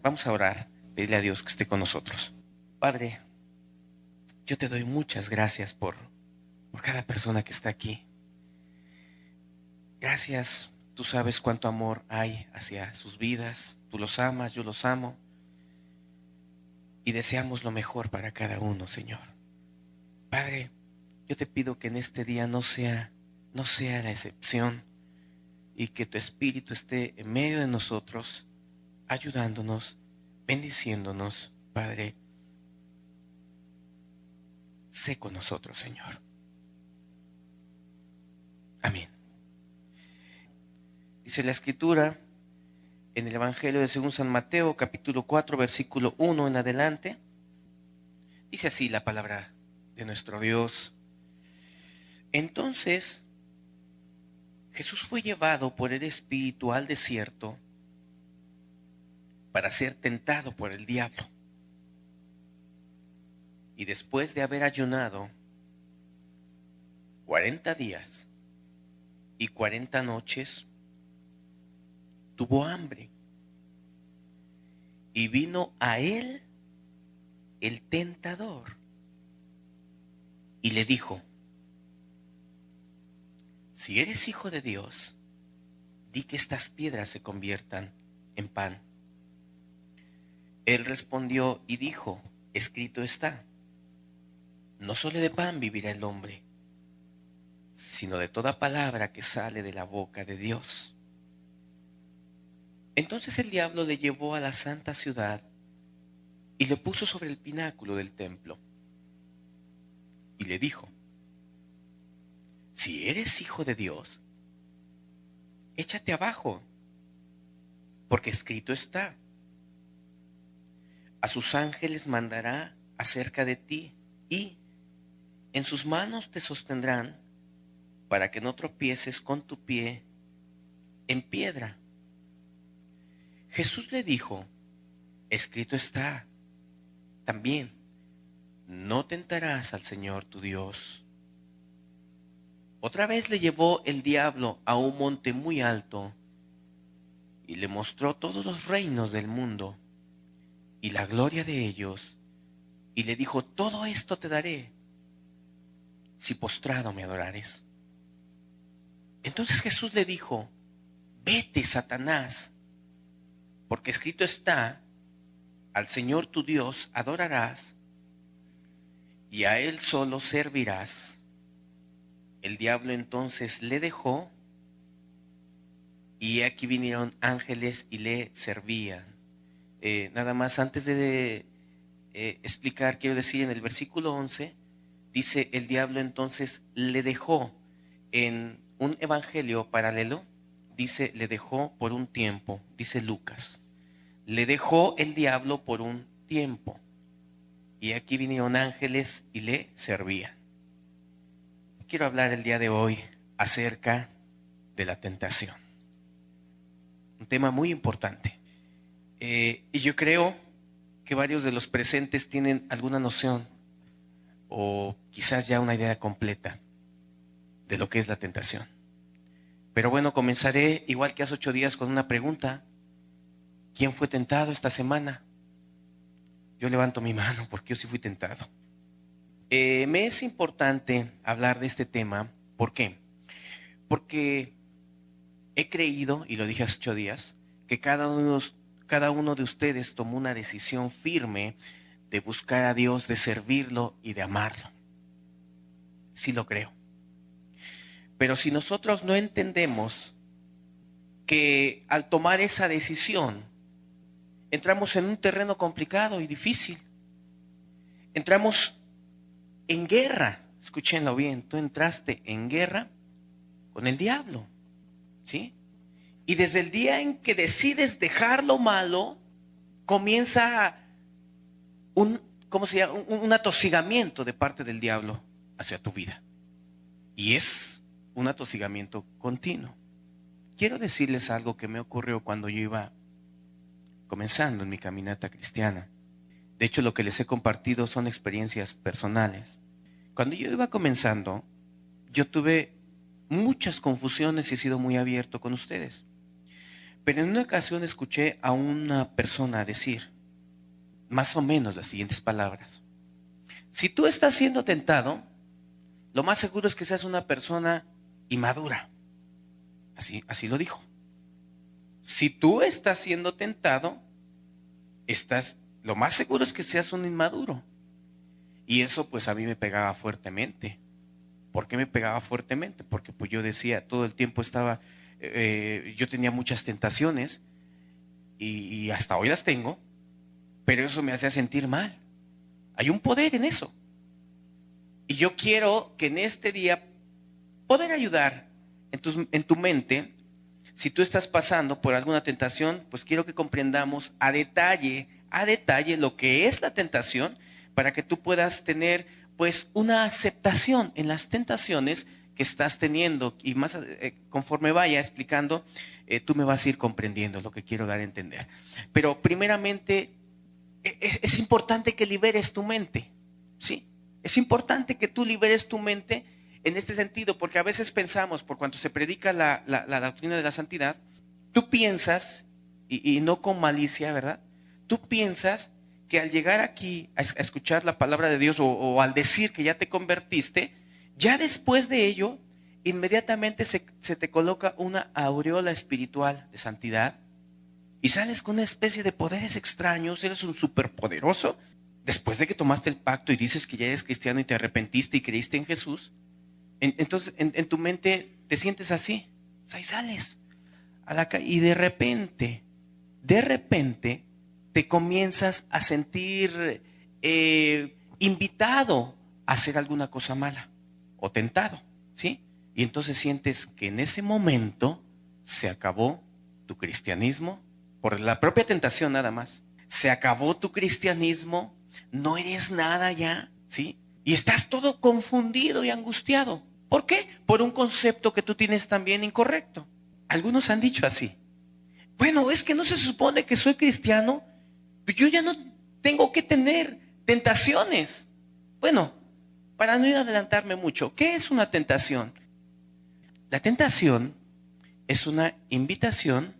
Vamos a orar, pedirle a Dios que esté con nosotros. Padre, yo te doy muchas gracias por cada persona que está aquí. Gracias, tú sabes cuánto amor hay hacia sus vidas. Tú los amas, yo los amo. Y deseamos lo mejor para cada uno, Señor. Padre, yo te pido que en este día no sea la excepción y que tu Espíritu esté en medio de nosotros, ayudándonos, bendiciéndonos, Padre. Sé con nosotros, Señor. Amén. Dice la Escritura en el Evangelio de según San Mateo, capítulo 4, versículo 1 en adelante. Dice así la palabra de nuestro Dios. Entonces Jesús fue llevado por el Espíritu al desierto para ser tentado por el diablo. Y después de haber ayunado 40 días y 40 noches, tuvo hambre. Y vino a él el tentador y le dijo: si eres hijo de Dios, di que estas piedras se conviertan en pan. Él respondió y dijo: escrito está, no solo de pan vivirá el hombre, sino de toda palabra que sale de la boca de Dios. Entonces el diablo le llevó a la santa ciudad y le puso sobre el pináculo del templo. Y le dijo: si eres hijo de Dios, échate abajo, porque escrito está, a sus ángeles mandará acerca de ti, y en sus manos te sostendrán para que no tropieces con tu pie en piedra. Jesús le dijo: escrito está también, no tentarás al Señor tu Dios. Otra vez le llevó el diablo a un monte muy alto y le mostró todos los reinos del mundo y la gloria de ellos, y le dijo: todo esto te daré si postrado me adorares. Entonces Jesús le dijo: vete, Satanás, porque escrito está, al Señor tu Dios adorarás y a Él solo servirás. El diablo entonces le dejó, y aquí vinieron ángeles y le servían. Nada más antes de explicar, quiero decir, en el versículo 11, dice: el diablo entonces le dejó. En un evangelio paralelo dice: le dejó por un tiempo, dice Lucas. Le dejó el diablo por un tiempo, y aquí vinieron ángeles y le servían. Quiero hablar el día de hoy acerca de la tentación. Un tema muy importante. Y yo creo que varios de los presentes tienen alguna noción o quizás ya una idea completa de lo que es la tentación. Pero bueno, comenzaré igual que hace 8 días con una pregunta. ¿Quién fue tentado esta semana? Yo levanto mi mano porque yo sí fui tentado. Me es importante hablar de este tema. ¿Por qué? Porque he creído, y lo dije hace 8 días, que cada uno de ustedes tomó una decisión firme de buscar a Dios, de servirlo y de amarlo. Sí lo creo. Pero si nosotros no entendemos que al tomar esa decisión entramos en un terreno complicado y difícil, entramos en guerra. Escúchenlo bien, tú entraste en guerra con el diablo, ¿sí? Y desde el día en que decides dejar lo malo, comienza un atosigamiento de parte del diablo hacia tu vida. Y es un atosigamiento continuo. Quiero decirles algo que me ocurrió cuando yo iba comenzando en mi caminata cristiana. De hecho, lo que les he compartido son experiencias personales. Cuando yo iba comenzando, yo tuve muchas confusiones y he sido muy abierto con ustedes. Pero en una ocasión escuché a una persona decir más o menos las siguientes palabras. Si tú estás siendo tentado, lo más seguro es que seas una persona inmadura. Así lo dijo. Si tú estás siendo tentado, lo más seguro es que seas un inmaduro. Y eso pues a mí me pegaba fuertemente. ¿Por qué me pegaba fuertemente? Porque pues yo decía, todo el tiempo yo tenía muchas tentaciones y hasta hoy las tengo, pero eso me hacía sentir mal. Hay un poder en eso. Y yo quiero que en este día poder ayudar en tu mente. Si tú estás pasando por alguna tentación, pues quiero que comprendamos a detalle lo que es la tentación, para que tú puedas tener pues una aceptación en las tentaciones que estás teniendo, y más conforme vaya explicando, tú me vas a ir comprendiendo lo que quiero dar a entender. Pero primeramente es importante que liberes tu mente, ¿sí? Es importante que tú liberes tu mente en este sentido, porque a veces pensamos, por cuanto se predica la doctrina de la santidad, tú piensas, y no con malicia, ¿verdad? Tú piensas que al llegar aquí a escuchar la palabra de Dios o al decir que ya te convertiste, ya después de ello, inmediatamente se te coloca una aureola espiritual de santidad y sales con una especie de poderes extraños, eres un superpoderoso. Después de que tomaste el pacto y dices que ya eres cristiano y te arrepentiste y creíste en Jesús, entonces en tu mente te sientes así, o sea, y sales a la calle y de repente te comienzas a sentir invitado a hacer alguna cosa mala o tentado, ¿sí? Y entonces sientes que en ese momento se acabó tu cristianismo por la propia tentación nada más. Se acabó tu cristianismo, no eres nada ya, ¿sí? Y estás todo confundido y angustiado. ¿Por qué? Por un concepto que tú tienes también incorrecto. Algunos han dicho así. Bueno, es que no se supone que soy cristiano, pues yo ya no tengo que tener tentaciones. Bueno, para no ir a adelantarme mucho, ¿qué es una tentación? La tentación es una invitación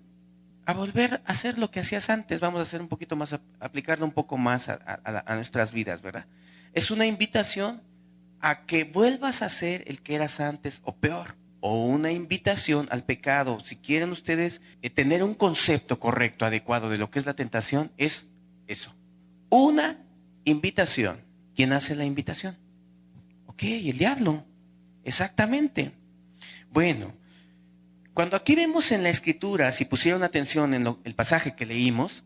a volver a hacer lo que hacías antes. Vamos a hacer un poquito más, aplicarlo un poco más a nuestras vidas, ¿verdad? Es una invitación a que vuelvas a ser el que eras antes o peor. O una invitación al pecado. Si quieren ustedes tener un concepto correcto, adecuado de lo que es la tentación, es eso. Una invitación. ¿Quién hace la invitación? Ok, el diablo. Exactamente. Bueno, cuando aquí vemos en la escritura, si pusieron atención en el pasaje que leímos,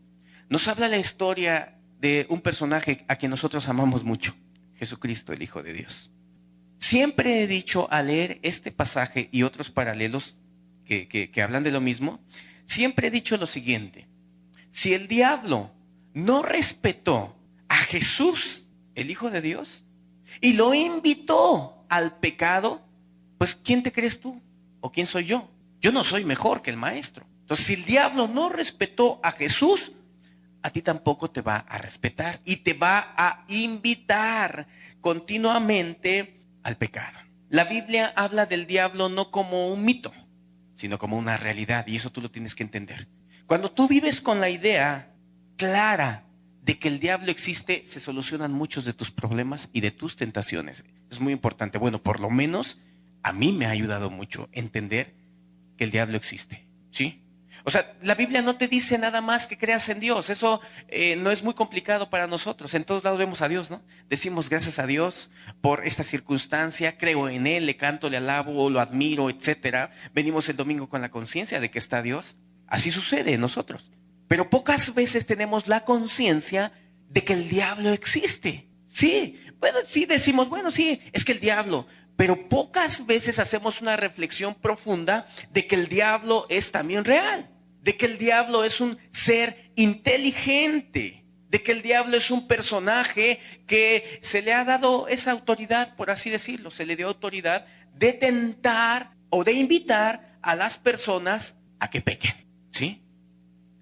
nos habla la historia de un personaje a quien nosotros amamos mucho. Jesucristo, el Hijo de Dios. Siempre he dicho al leer este pasaje y otros paralelos que hablan de lo mismo, siempre he dicho lo siguiente: si el diablo no respetó a Jesús, el Hijo de Dios, y lo invitó al pecado, pues ¿quién te crees tú? ¿O quién soy yo? Yo no soy mejor que el maestro. Entonces, si el diablo no respetó a Jesús, a ti tampoco te va a respetar y te va a invitar continuamente al pecado. La Biblia habla del diablo no como un mito, sino como una realidad, y eso tú lo tienes que entender. Cuando tú vives con la idea clara de que el diablo existe, se solucionan muchos de tus problemas y de tus tentaciones. Es muy importante. Bueno, por lo menos a mí me ha ayudado mucho entender que el diablo existe, ¿sí? O sea, la Biblia no te dice nada más que creas en Dios. Eso no es muy complicado para nosotros. En todos lados vemos a Dios, ¿no? Decimos gracias a Dios por esta circunstancia, creo en Él, le canto, le alabo, lo admiro, etcétera. Venimos el domingo con la conciencia de que está Dios. Así sucede en nosotros. Pero pocas veces tenemos la conciencia de que el diablo existe. Sí, bueno, sí decimos, bueno, sí, es que el diablo... Pero pocas veces hacemos una reflexión profunda de que el diablo es también real, de que el diablo es un ser inteligente, de que el diablo es un personaje que se le ha dado esa autoridad, por así decirlo, se le dio autoridad de tentar o de invitar a las personas a que pequen, ¿sí?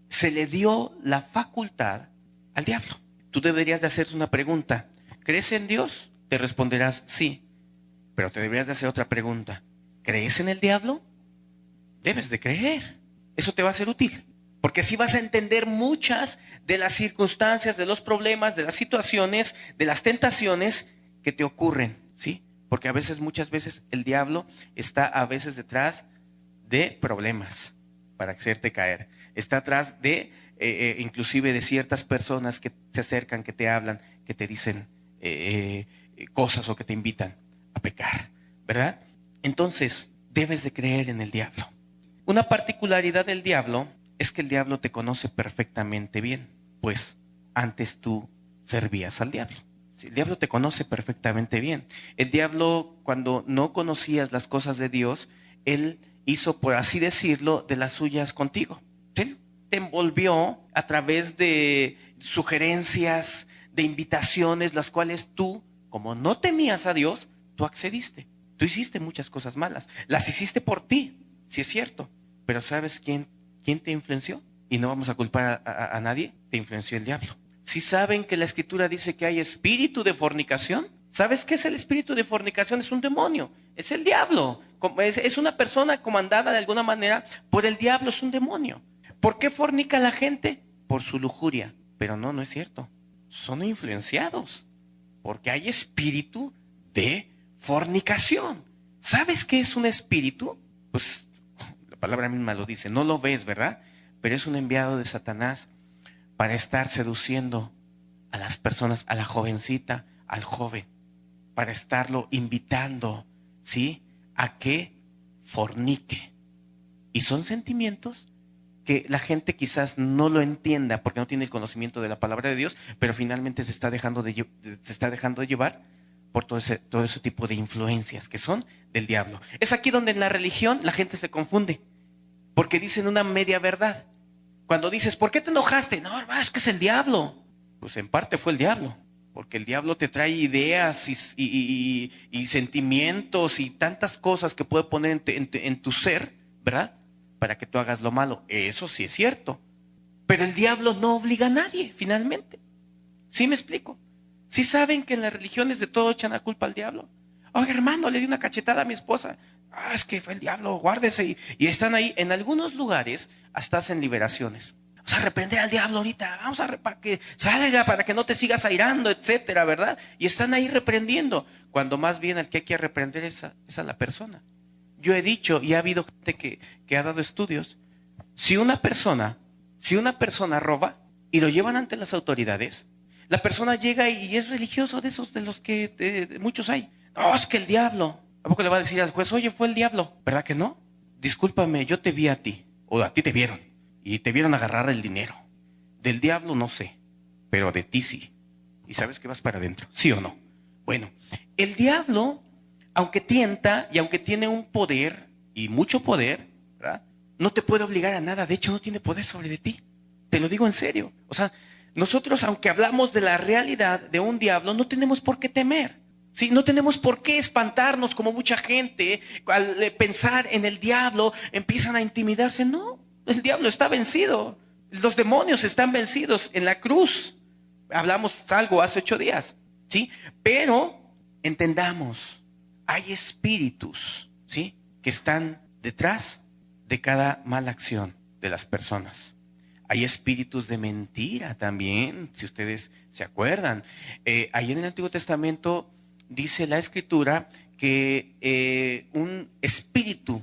Se le dio la facultad al diablo. Tú deberías de hacerte una pregunta: ¿crees en Dios? Te responderás sí. Pero te deberías de hacer otra pregunta: ¿crees en el diablo? Debes de creer. Eso te va a ser útil. Porque así vas a entender muchas de las circunstancias, de los problemas, de las situaciones, de las tentaciones que te ocurren, ¿sí? Porque muchas veces el diablo está a veces detrás de problemas para hacerte caer. Está atrás de, inclusive de ciertas personas que se acercan, que te hablan, que te dicen cosas o que te invitan a pecar, ¿verdad? Entonces, debes de creer en el diablo. Una particularidad del diablo es que el diablo te conoce perfectamente bien, pues antes tú servías al diablo. El diablo te conoce perfectamente bien. El diablo, cuando no conocías las cosas de Dios, él hizo, por así decirlo, de las suyas contigo. Él te envolvió a través de sugerencias, de invitaciones, las cuales tú, como no temías a Dios, tú accediste. Tú hiciste muchas cosas malas. Las hiciste por ti, sí es cierto. Pero ¿sabes quién te influenció? Y no vamos a culpar a nadie. Te influenció el diablo. Si saben que la Escritura dice que hay espíritu de fornicación, ¿sabes qué es el espíritu de fornicación? Es un demonio, es el diablo. Es una persona comandada de alguna manera por el diablo, es un demonio. ¿Por qué fornica la gente? Por su lujuria. Pero no es cierto. Son influenciados porque hay espíritu de fornicación. ¿Sabes qué es un espíritu? Pues la palabra misma lo dice, no lo ves, ¿verdad? Pero es un enviado de Satanás para estar seduciendo a las personas, a la jovencita, al joven, para estarlo invitando, ¿sí?, a que fornique. Y son sentimientos que la gente quizás no lo entienda porque no tiene el conocimiento de la palabra de Dios, pero finalmente se está dejando de llevar por todo ese tipo de influencias que son del diablo. Es aquí donde en la religión la gente se confunde, porque dicen una media verdad. Cuando dices, ¿por qué te enojaste? No, hermano, es que es el diablo. Pues en parte fue el diablo, porque el diablo te trae ideas y sentimientos y tantas cosas que puede poner en tu ser, ¿verdad?, para que tú hagas lo malo. Eso sí es cierto. Pero el diablo no obliga a nadie, finalmente. ¿Sí me explico? ¿Sí saben que en las religiones de todo echan la culpa al diablo? Oye, hermano, le di una cachetada a mi esposa. Es que fue el diablo, guárdese. Y están ahí, en algunos lugares, hasta hacen liberaciones. Vamos a reprender al diablo ahorita, para que salga, para que no te sigas airando, etcétera, ¿verdad? Y están ahí reprendiendo, cuando más bien el que hay que reprender es a la persona. Yo he dicho, y ha habido gente que ha dado estudios, si una persona roba y lo llevan ante las autoridades, la persona llega y es religioso, de esos de los que muchos hay. No, es que el diablo. ¿A poco le va a decir al juez, oye, fue el diablo? ¿Verdad que no? Discúlpame, yo te vi a ti, o a ti te vieron, y te vieron agarrar el dinero. Del diablo no sé, pero de ti sí. Y sabes que vas para adentro, ¿sí o no? Bueno, el diablo, aunque tienta y aunque tiene un poder, y mucho poder, ¿verdad?, no te puede obligar a nada. De hecho, no tiene poder sobre ti. Te lo digo en serio. O sea, nosotros, aunque hablamos de la realidad de un diablo, no tenemos por qué temer. ¿Sí? No tenemos por qué espantarnos como mucha gente al pensar en el diablo, empiezan a intimidarse. No, el diablo está vencido. Los demonios están vencidos en la cruz. Hablamos algo hace 8 días, ¿sí? Pero entendamos, hay espíritus, ¿sí?, que están detrás de cada mala acción de las personas. Hay espíritus de mentira también, si ustedes se acuerdan. Ahí en el Antiguo Testamento dice la Escritura que un espíritu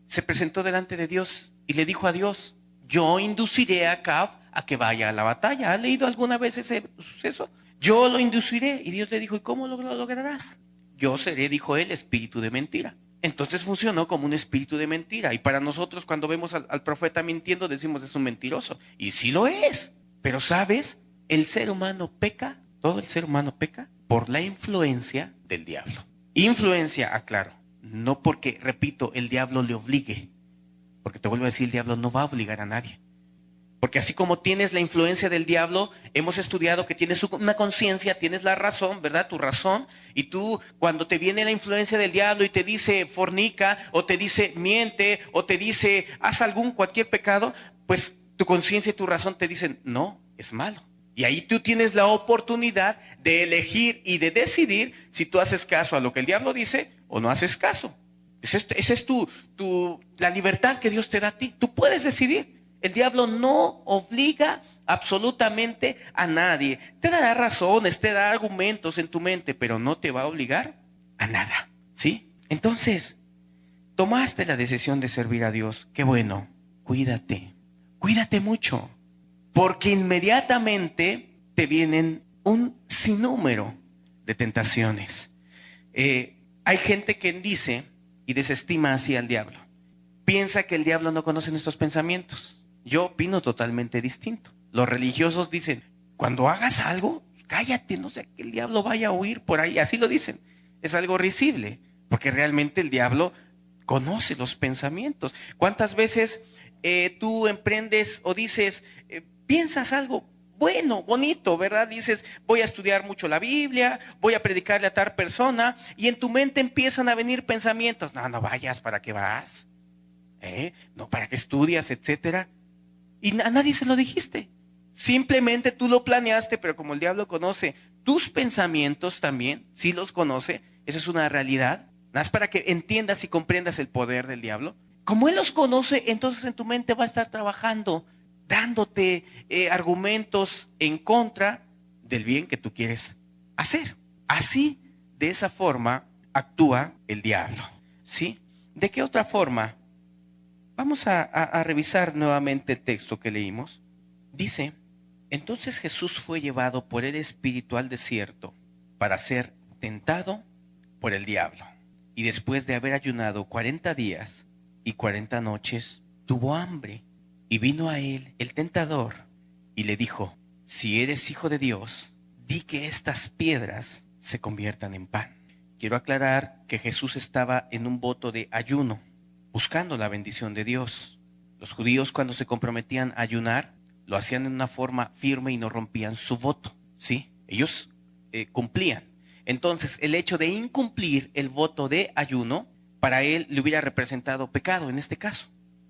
se presentó delante de Dios y le dijo a Dios, yo induciré a Acab a que vaya a la batalla. ¿Han leído alguna vez ese suceso? Yo lo induciré. Y Dios le dijo, ¿y cómo lo lograrás? Yo seré, dijo él, espíritu de mentira. Entonces funcionó como un espíritu de mentira. Y para nosotros, cuando vemos al profeta mintiendo, decimos es un mentiroso. Y sí lo es. Pero ¿sabes? El ser humano peca, todo el ser humano peca por la influencia del diablo. Influencia, aclaro, no porque, repito, el diablo le obligue. Porque te vuelvo a decir, el diablo no va a obligar a nadie. Porque así como tienes la influencia del diablo, hemos estudiado que tienes una conciencia, tienes la razón, ¿verdad? Tu razón. Y tú, cuando te viene la influencia del diablo y te dice fornica, o te dice miente, o te dice haz cualquier pecado, pues tu conciencia y tu razón te dicen no, es malo. Y ahí tú tienes la oportunidad de elegir y de decidir si tú haces caso a lo que el diablo dice o no haces caso. Esa es la libertad que Dios te da a ti. Tú puedes decidir. El diablo no obliga absolutamente a nadie. Te dará razones, te dará argumentos en tu mente, pero no te va a obligar a nada, ¿sí? Entonces, tomaste la decisión de servir a Dios. Qué bueno, cuídate mucho, porque inmediatamente te vienen un sinnúmero de tentaciones. Hay gente que dice y desestima así al diablo. Piensa que el diablo no conoce nuestros pensamientos. Yo opino totalmente distinto. Los religiosos dicen, cuando hagas algo, cállate, no sea que el diablo vaya a huir por ahí. Así lo dicen. Es algo risible, porque realmente el diablo conoce los pensamientos. ¿Cuántas veces tú emprendes o dices, piensas algo bueno, bonito, ¿verdad? Dices, voy a estudiar mucho la Biblia, voy a predicarle a tal persona, y en tu mente empiezan a venir pensamientos. No vayas, ¿para qué vas? No, ¿para qué estudias, etcétera? Y a nadie se lo dijiste. Simplemente tú lo planeaste, pero como el diablo conoce tus pensamientos también, sí los conoce, eso es una realidad. Nada más para que entiendas y comprendas el poder del diablo. Como él los conoce, entonces en tu mente va a estar trabajando, dándote argumentos en contra del bien que tú quieres hacer. Así, de esa forma, actúa el diablo, ¿sí? ¿De qué otra forma? Vamos a revisar nuevamente el texto que leímos. Dice, entonces Jesús fue llevado por el Espíritu al desierto para ser tentado por el diablo. Y después de haber ayunado 40 días y 40 noches, tuvo hambre. Y vino a él el tentador y le dijo, si eres hijo de Dios, di que estas piedras se conviertan en pan. Quiero aclarar que Jesús estaba en un voto de ayuno, buscando la bendición de Dios. Los judíos, cuando se comprometían a ayunar, lo hacían en una forma firme y no rompían su voto, ¿sí? Ellos cumplían. Entonces, el hecho de incumplir el voto de ayuno, para él le hubiera representado pecado en este caso.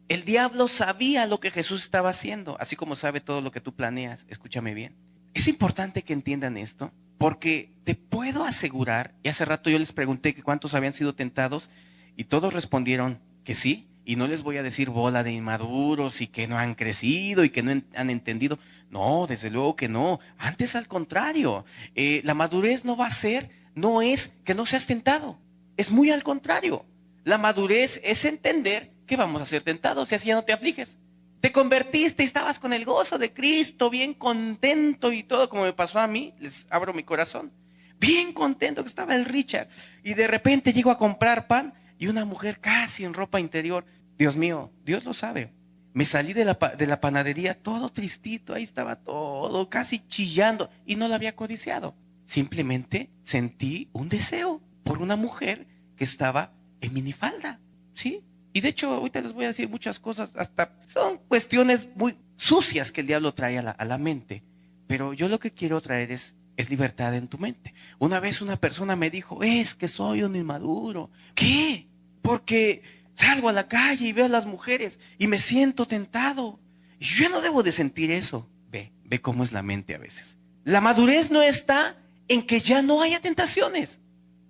El diablo sabía lo que Jesús estaba haciendo, así como sabe todo lo que tú planeas. Escúchame bien. Es importante que entiendan esto, porque te puedo asegurar, y hace rato yo les pregunté que cuántos habían sido tentados, y todos respondieron que sí, y no les voy a decir bola de inmaduros y que no han crecido y que no han entendido. No, desde luego que no. Antes, al contrario, la madurez no es que no seas tentado. Es muy al contrario. La madurez es entender que vamos a ser tentados y así ya no te afliges. Te convertiste y estabas con el gozo de Cristo, bien contento y todo, como me pasó a mí. Les abro mi corazón. Bien contento que estaba el Richard. Y de repente llego a comprar pan y una mujer casi en ropa interior. Dios mío, Dios lo sabe. Me salí de la panadería todo tristito, ahí estaba todo, casi chillando, y no la había codiciado. Simplemente sentí un deseo por una mujer que estaba en minifalda, ¿sí? Y de hecho, ahorita les voy a decir muchas cosas, hasta son cuestiones muy sucias que el diablo trae a la mente. Pero yo lo que quiero traer es libertad en tu mente. Una vez una persona me dijo, es que soy un inmaduro. ¿Qué? Porque salgo a la calle y veo a las mujeres y me siento tentado. Y yo no debo de sentir eso. Ve cómo es la mente a veces. La madurez no está en que ya no haya tentaciones.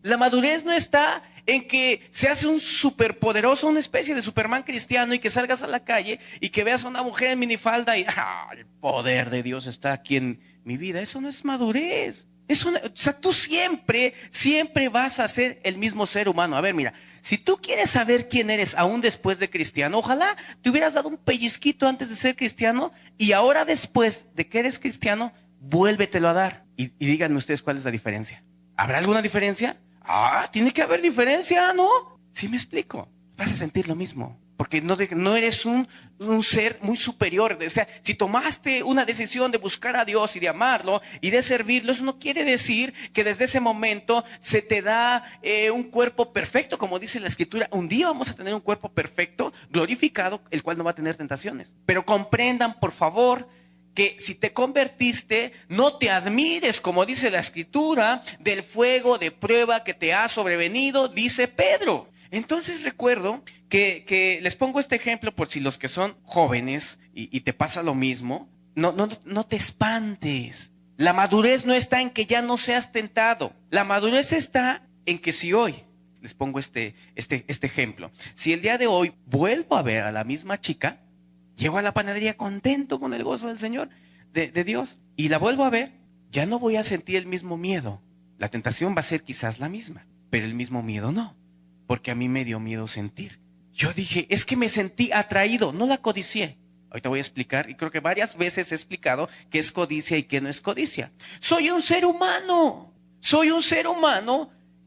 La madurez no está en que seas un superpoderoso, una especie de Superman cristiano y que salgas a la calle y que veas a una mujer en minifalda y el poder de Dios está aquí en mi vida. Eso no es madurez. O sea, tú siempre vas a ser el mismo ser humano. A ver, mira, si tú quieres saber quién eres aún después de cristiano, ojalá te hubieras dado un pellizquito antes de ser cristiano y ahora después de que eres cristiano, vuélvetelo a dar. Y díganme ustedes cuál es la diferencia. ¿Habrá alguna diferencia? Tiene que haber diferencia, ¿no? ¿Sí me explico? Vas a sentir lo mismo. Porque no eres un ser muy superior. O sea, si tomaste una decisión de buscar a Dios y de amarlo y de servirlo, eso no quiere decir que desde ese momento se te da un cuerpo perfecto, como dice la Escritura. Un día vamos a tener un cuerpo perfecto, glorificado, el cual no va a tener tentaciones. Pero comprendan, por favor, que si te convertiste, no te admires, como dice la Escritura, del fuego de prueba que te ha sobrevenido, dice Pedro. Entonces recuerdo que les pongo este ejemplo por si los que son jóvenes y te pasa lo mismo, no te espantes. La madurez no está en que ya no seas tentado. La madurez está en que si hoy, les pongo este ejemplo, si el día de hoy vuelvo a ver a la misma chica, Llego a la panadería contento con el gozo del Señor, de Dios, y la vuelvo a ver. Ya no voy a sentir el mismo miedo. La tentación va a ser quizás la misma, pero el mismo miedo no, porque a mí me dio miedo sentir. Yo dije, es que me sentí atraído, no la codicié. Ahorita voy a explicar, y creo que varias veces he explicado qué es codicia y qué no es codicia. Soy un ser humano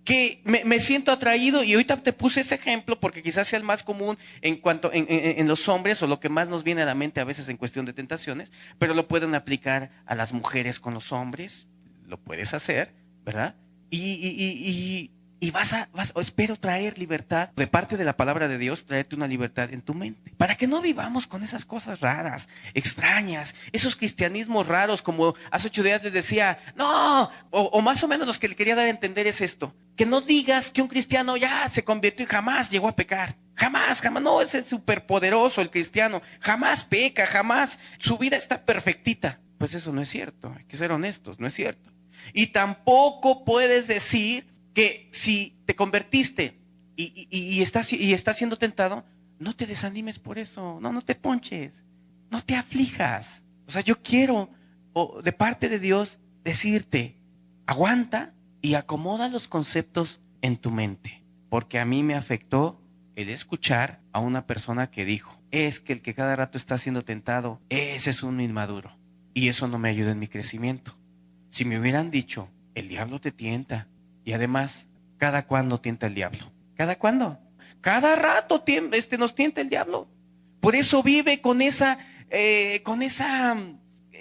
que me siento atraído, y ahorita te puse ese ejemplo porque quizás sea el más común en los hombres, o lo que más nos viene a la mente a veces en cuestión de tentaciones, pero lo pueden aplicar a las mujeres con los hombres, lo puedes hacer, ¿verdad? Y espero traer libertad de parte de la palabra de Dios, traerte una libertad en tu mente, para que no vivamos con esas cosas raras, extrañas, esos cristianismos raros, como hace 8 días les decía, no, o más o menos lo que le quería dar a entender es esto, que no digas que un cristiano ya se convirtió y jamás llegó a pecar, jamás, no, ese es súper poderoso el cristiano, jamás peca, jamás, su vida está perfectita. Pues eso no es cierto, hay que ser honestos, no es cierto. Y tampoco puedes decir que si te convertiste y estás siendo tentado, no te desanimes por eso, no te ponches, no te aflijas. O sea, yo quiero, de parte de Dios, decirte, aguanta y acomoda los conceptos en tu mente, porque a mí me afectó el escuchar a una persona que dijo, es que el que cada rato está siendo tentado, ese es un inmaduro, y eso no me ayuda en mi crecimiento. Si me hubieran dicho, el diablo te tienta, y además, ¿cada cuándo tienta el diablo? ¿Cada cuándo? Cada rato nos tienta el diablo. Por eso vive con esa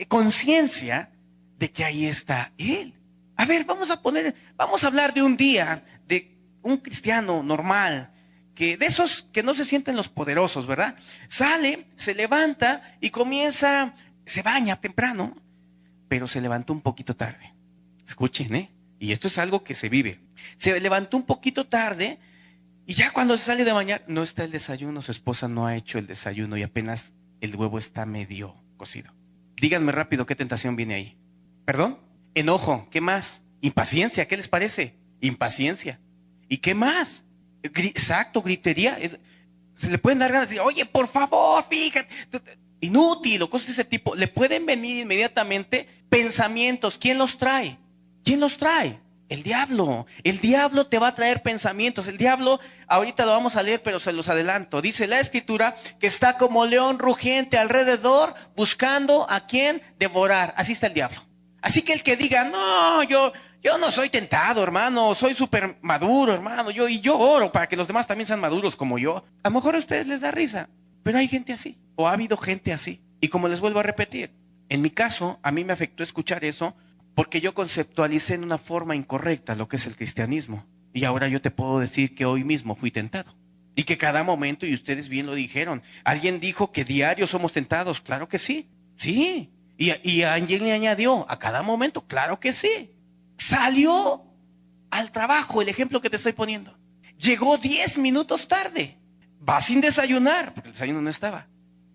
conciencia de que ahí está él. A ver, vamos a hablar de un día de un cristiano normal, de esos que no se sienten los poderosos, ¿verdad? Sale, se levanta y se baña temprano, pero se levantó un poquito tarde. Escuchen, y esto es algo que se vive. Se levantó un poquito tarde y ya cuando se sale de bañar, no está el desayuno, su esposa no ha hecho el desayuno y apenas el huevo está medio cocido. Díganme rápido qué tentación viene ahí. ¿Perdón? Enojo, ¿qué más? Impaciencia, ¿qué les parece? Impaciencia. ¿Y qué más? Exacto, gritería. Se le pueden dar ganas de decir, oye, por favor, fíjate. Inútil o cosas de ese tipo. Le pueden venir inmediatamente pensamientos. ¿Quién los trae? ¿Quién los trae? El diablo. El diablo te va a traer pensamientos. El diablo, ahorita lo vamos a leer, pero se los adelanto. Dice la escritura que está como león rugiente alrededor, buscando a quien devorar. Así está el diablo. Así que el que diga, no, yo no soy tentado, hermano, soy súper maduro, hermano, yo oro para que los demás también sean maduros como yo. A lo mejor a ustedes les da risa, pero hay gente así, o ha habido gente así. Y como les vuelvo a repetir, en mi caso, a mí me afectó escuchar eso, porque yo conceptualicé en una forma incorrecta lo que es el cristianismo. Y ahora yo te puedo decir que hoy mismo fui tentado. Y que cada momento, y ustedes bien lo dijeron, alguien dijo que diario somos tentados. Claro que sí, sí. Y alguien le añadió, a cada momento, claro que sí. Salió al trabajo, el ejemplo que te estoy poniendo. Llegó 10 minutos tarde. Va sin desayunar, porque el desayuno no estaba.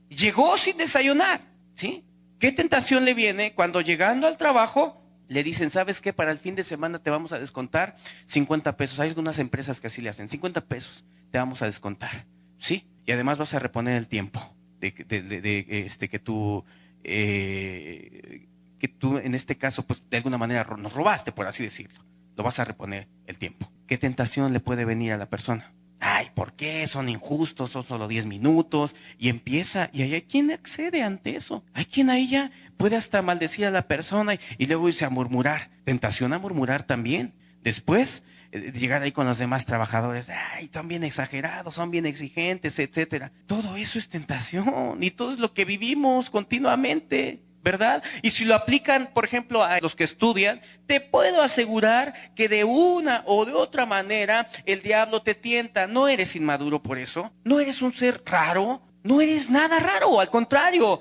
Llegó sin desayunar, ¿sí? ¿Qué tentación le viene cuando llegando al trabajo le dicen, ¿sabes qué? Para el fin de semana te vamos a descontar 50 pesos. Hay algunas empresas que así le hacen, 50 pesos te vamos a descontar, ¿sí? Y además vas a reponer el tiempo que tú en este caso, pues de alguna manera nos robaste, por así decirlo. Lo vas a reponer el tiempo. ¿Qué tentación le puede venir a la persona? Ay, ¿por qué? Son injustos, son solo 10 minutos. Y empieza, y hay quien accede ante eso. Hay quien ahí ya puede hasta maldecir a la persona y luego irse a murmurar. Tentación a murmurar también. Después, llegar ahí con los demás trabajadores. Ay, son bien exagerados, son bien exigentes, etcétera. Todo eso es tentación y todo es lo que vivimos continuamente, ¿verdad? Y si lo aplican, por ejemplo, a los que estudian, te puedo asegurar que de una o de otra manera el diablo te tienta. No eres inmaduro por eso, no eres un ser raro, no eres nada raro, al contrario,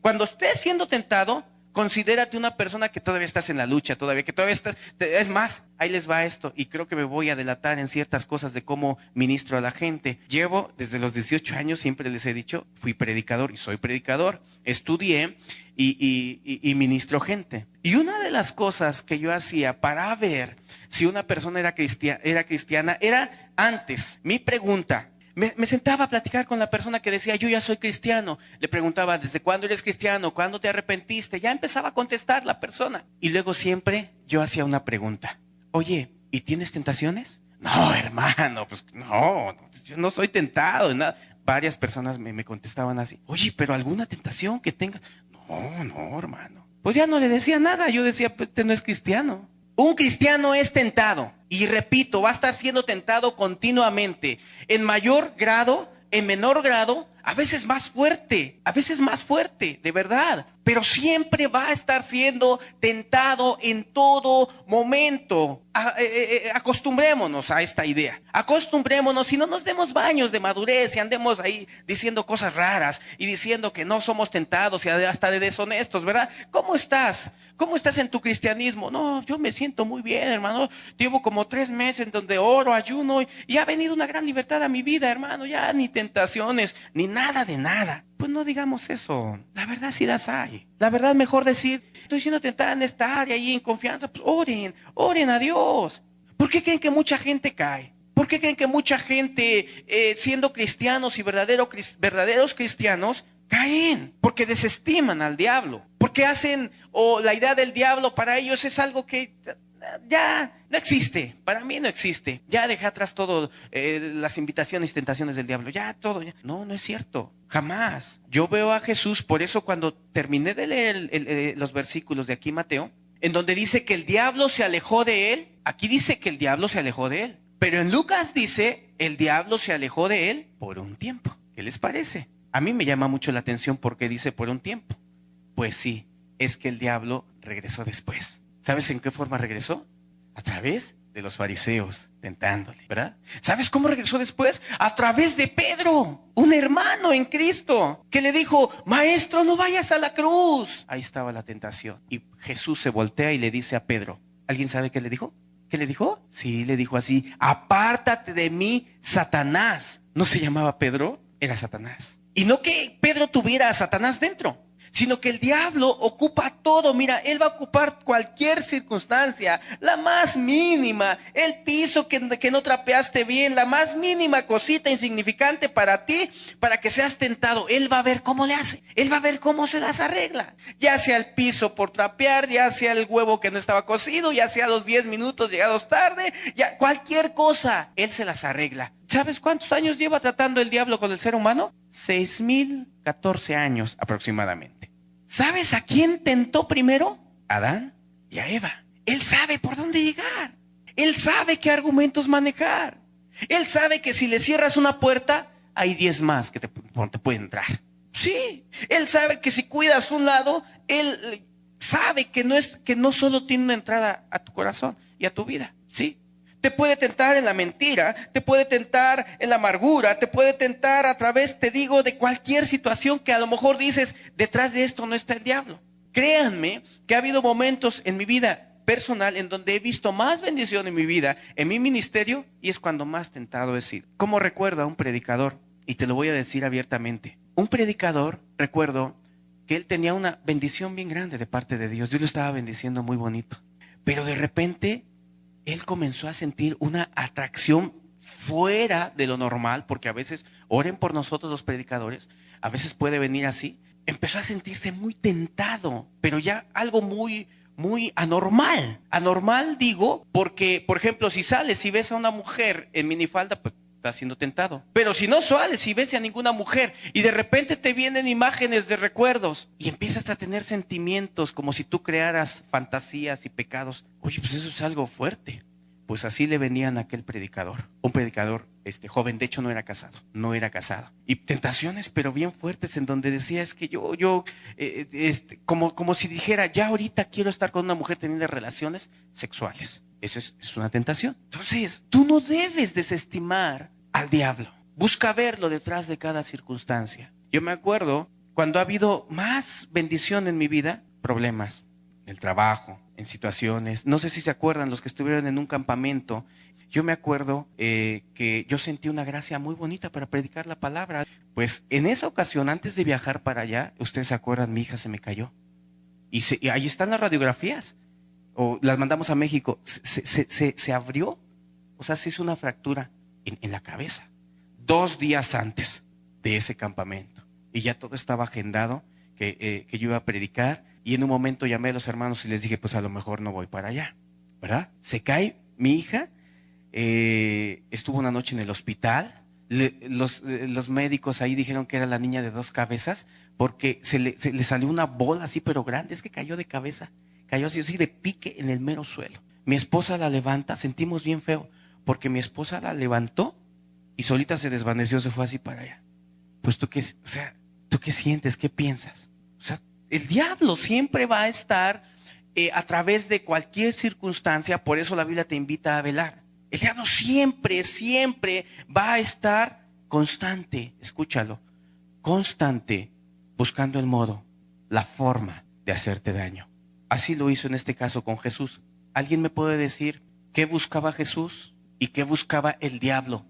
cuando estés siendo tentado, considérate una persona que todavía estás en la lucha, que todavía estás, es más, ahí les va esto, y creo que me voy a delatar en ciertas cosas de cómo ministro a la gente. Llevo desde los 18 años, siempre les he dicho, fui predicador y soy predicador, estudié y ministro gente. Y una de las cosas que yo hacía para ver si una persona era cristiana era antes, mi pregunta, Me sentaba a platicar con la persona que decía, yo ya soy cristiano. Le preguntaba, ¿desde cuándo eres cristiano? ¿Cuándo te arrepentiste? Ya empezaba a contestar la persona. Y luego siempre yo hacía una pregunta. Oye, ¿y tienes tentaciones? No, hermano, pues no, yo no soy tentado en nada. Varias personas me contestaban así. Oye, ¿pero alguna tentación que tengas? No, hermano. Pues ya no le decía nada. Yo decía, pues este no es cristiano. Un cristiano es tentado. Y repito, va a estar siendo tentado continuamente. En mayor grado, en menor grado, a veces más fuerte, de verdad. Pero siempre va a estar siendo tentado en todo momento. Acostumbrémonos a esta idea. Acostumbrémonos y no nos demos baños de madurez y andemos ahí diciendo cosas raras y diciendo que no somos tentados y hasta de deshonestos, ¿verdad? ¿Cómo estás? ¿Cómo estás en tu cristianismo? No, yo me siento muy bien, hermano. Llevo como 3 meses en donde oro, ayuno y ha venido una gran libertad a mi vida, hermano. Ya ni tentaciones, ni nada de nada. Pues no digamos eso. La verdad sí las hay. La verdad mejor decir, estoy siendo tentada en esta área y en confianza, pues oren a Dios. ¿Por qué creen que mucha gente cae? ¿Por qué creen que mucha gente, siendo cristianos y verdaderos cristianos, caen? Porque desestiman al diablo. Porque hacen, o la idea del diablo para ellos es algo que ya no existe. Para mí no existe. Ya dejé atrás todo, las invitaciones y tentaciones del diablo. Ya todo. Ya. No, no es cierto. Jamás. Yo veo a Jesús, por eso cuando terminé de leer los versículos de aquí Mateo, en donde dice que el diablo se alejó de él. Aquí dice que el diablo se alejó de él. Pero en Lucas dice, el diablo se alejó de él por un tiempo. ¿Qué les parece? A mí me llama mucho la atención porque dice por un tiempo. Pues sí, es que el diablo regresó después. ¿Sabes en qué forma regresó? A través de los fariseos tentándole, ¿verdad? ¿Sabes cómo regresó después? A través de Pedro, un hermano en Cristo, que le dijo, maestro, no vayas a la cruz. Ahí estaba la tentación. Y Jesús se voltea y le dice a Pedro, ¿alguien sabe qué le dijo? ¿Qué le dijo? Sí, le dijo así, apártate de mí, Satanás. ¿No se llamaba Pedro? Era Satanás. Y no que Pedro tuviera a Satanás dentro, sino que el diablo ocupa todo. Mira, él va a ocupar cualquier circunstancia, la más mínima, el piso que no trapeaste bien, la más mínima cosita insignificante para ti, para que seas tentado. Él va a ver cómo le hace, él va a ver cómo se las arregla. Ya sea el piso por trapear, ya sea el huevo que no estaba cocido, ya sea los 10 minutos llegados tarde, ya cualquier cosa, él se las arregla. ¿Sabes cuántos años lleva tratando el diablo con el ser humano? 6,014 años aproximadamente. ¿Sabes a quién tentó primero? A Adán y a Eva. Él sabe por dónde llegar. Él sabe qué argumentos manejar. Él sabe que si le cierras una puerta, hay 10 más que te pueden entrar. Sí. Él sabe que si cuidas un lado, él sabe que no solo tiene una entrada a tu corazón y a tu vida. Sí. Te puede tentar en la mentira, te puede tentar en la amargura, te puede tentar a través, te digo, de cualquier situación que a lo mejor dices, detrás de esto no está el diablo. Créanme que ha habido momentos en mi vida personal en donde he visto más bendición en mi vida, en mi ministerio, y es cuando más tentado he sido. Como recuerdo a un predicador, y te lo voy a decir abiertamente, un predicador, recuerdo que él tenía una bendición bien grande de parte de Dios. Dios lo estaba bendiciendo muy bonito, pero de repente él comenzó a sentir una atracción fuera de lo normal, porque a veces, oren por nosotros los predicadores, a veces puede venir así. Empezó a sentirse muy tentado, pero ya algo muy anormal. Anormal digo, porque, por ejemplo, si sales y ves a una mujer en minifalda, pues estás siendo tentado. Pero si no sales y ves a ninguna mujer y de repente te vienen imágenes de recuerdos y empiezas a tener sentimientos como si tú crearas fantasías y pecados, oye, pues eso es algo fuerte. Pues así le venían a aquel predicador, un predicador joven, de hecho no era casado. Y tentaciones pero bien fuertes en donde decía, es que yo como si dijera, ya ahorita quiero estar con una mujer teniendo relaciones sexuales. Eso es una tentación. Entonces, tú no debes desestimar al diablo. Busca verlo detrás de cada circunstancia. Yo me acuerdo cuando ha habido más bendición en mi vida, problemas en el trabajo, en situaciones. No sé si se acuerdan los que estuvieron en un campamento. Yo me acuerdo que yo sentí una gracia muy bonita para predicar la palabra. Pues en esa ocasión, antes de viajar para allá, ustedes se acuerdan, mi hija se me cayó. Y ahí están las radiografías. O las mandamos a México, se abrió, o sea, se hizo una fractura en la cabeza. 2 días antes de ese campamento. Y ya todo estaba agendado, que yo iba a predicar. Y en un momento llamé a los hermanos y les dije, pues a lo mejor no voy para allá, ¿verdad? Se cae mi hija, estuvo una noche en el hospital. Los médicos ahí dijeron que era la niña de 2 cabezas, porque se le salió una bola así, pero grande. Es que cayó de cabeza, cayó así de pique en el mero suelo. Mi esposa la levanta, sentimos bien feo, porque mi esposa la levantó y solita se desvaneció, se fue así para allá. Pues tú qué sientes, qué piensas. O sea, el diablo siempre va a estar a través de cualquier circunstancia. Por eso la Biblia te invita a velar. El diablo siempre va a estar constante, escúchalo, constante, buscando el modo, la forma de hacerte daño. Así lo hizo en este caso con Jesús. ¿Alguien me puede decir qué buscaba Jesús y qué buscaba el diablo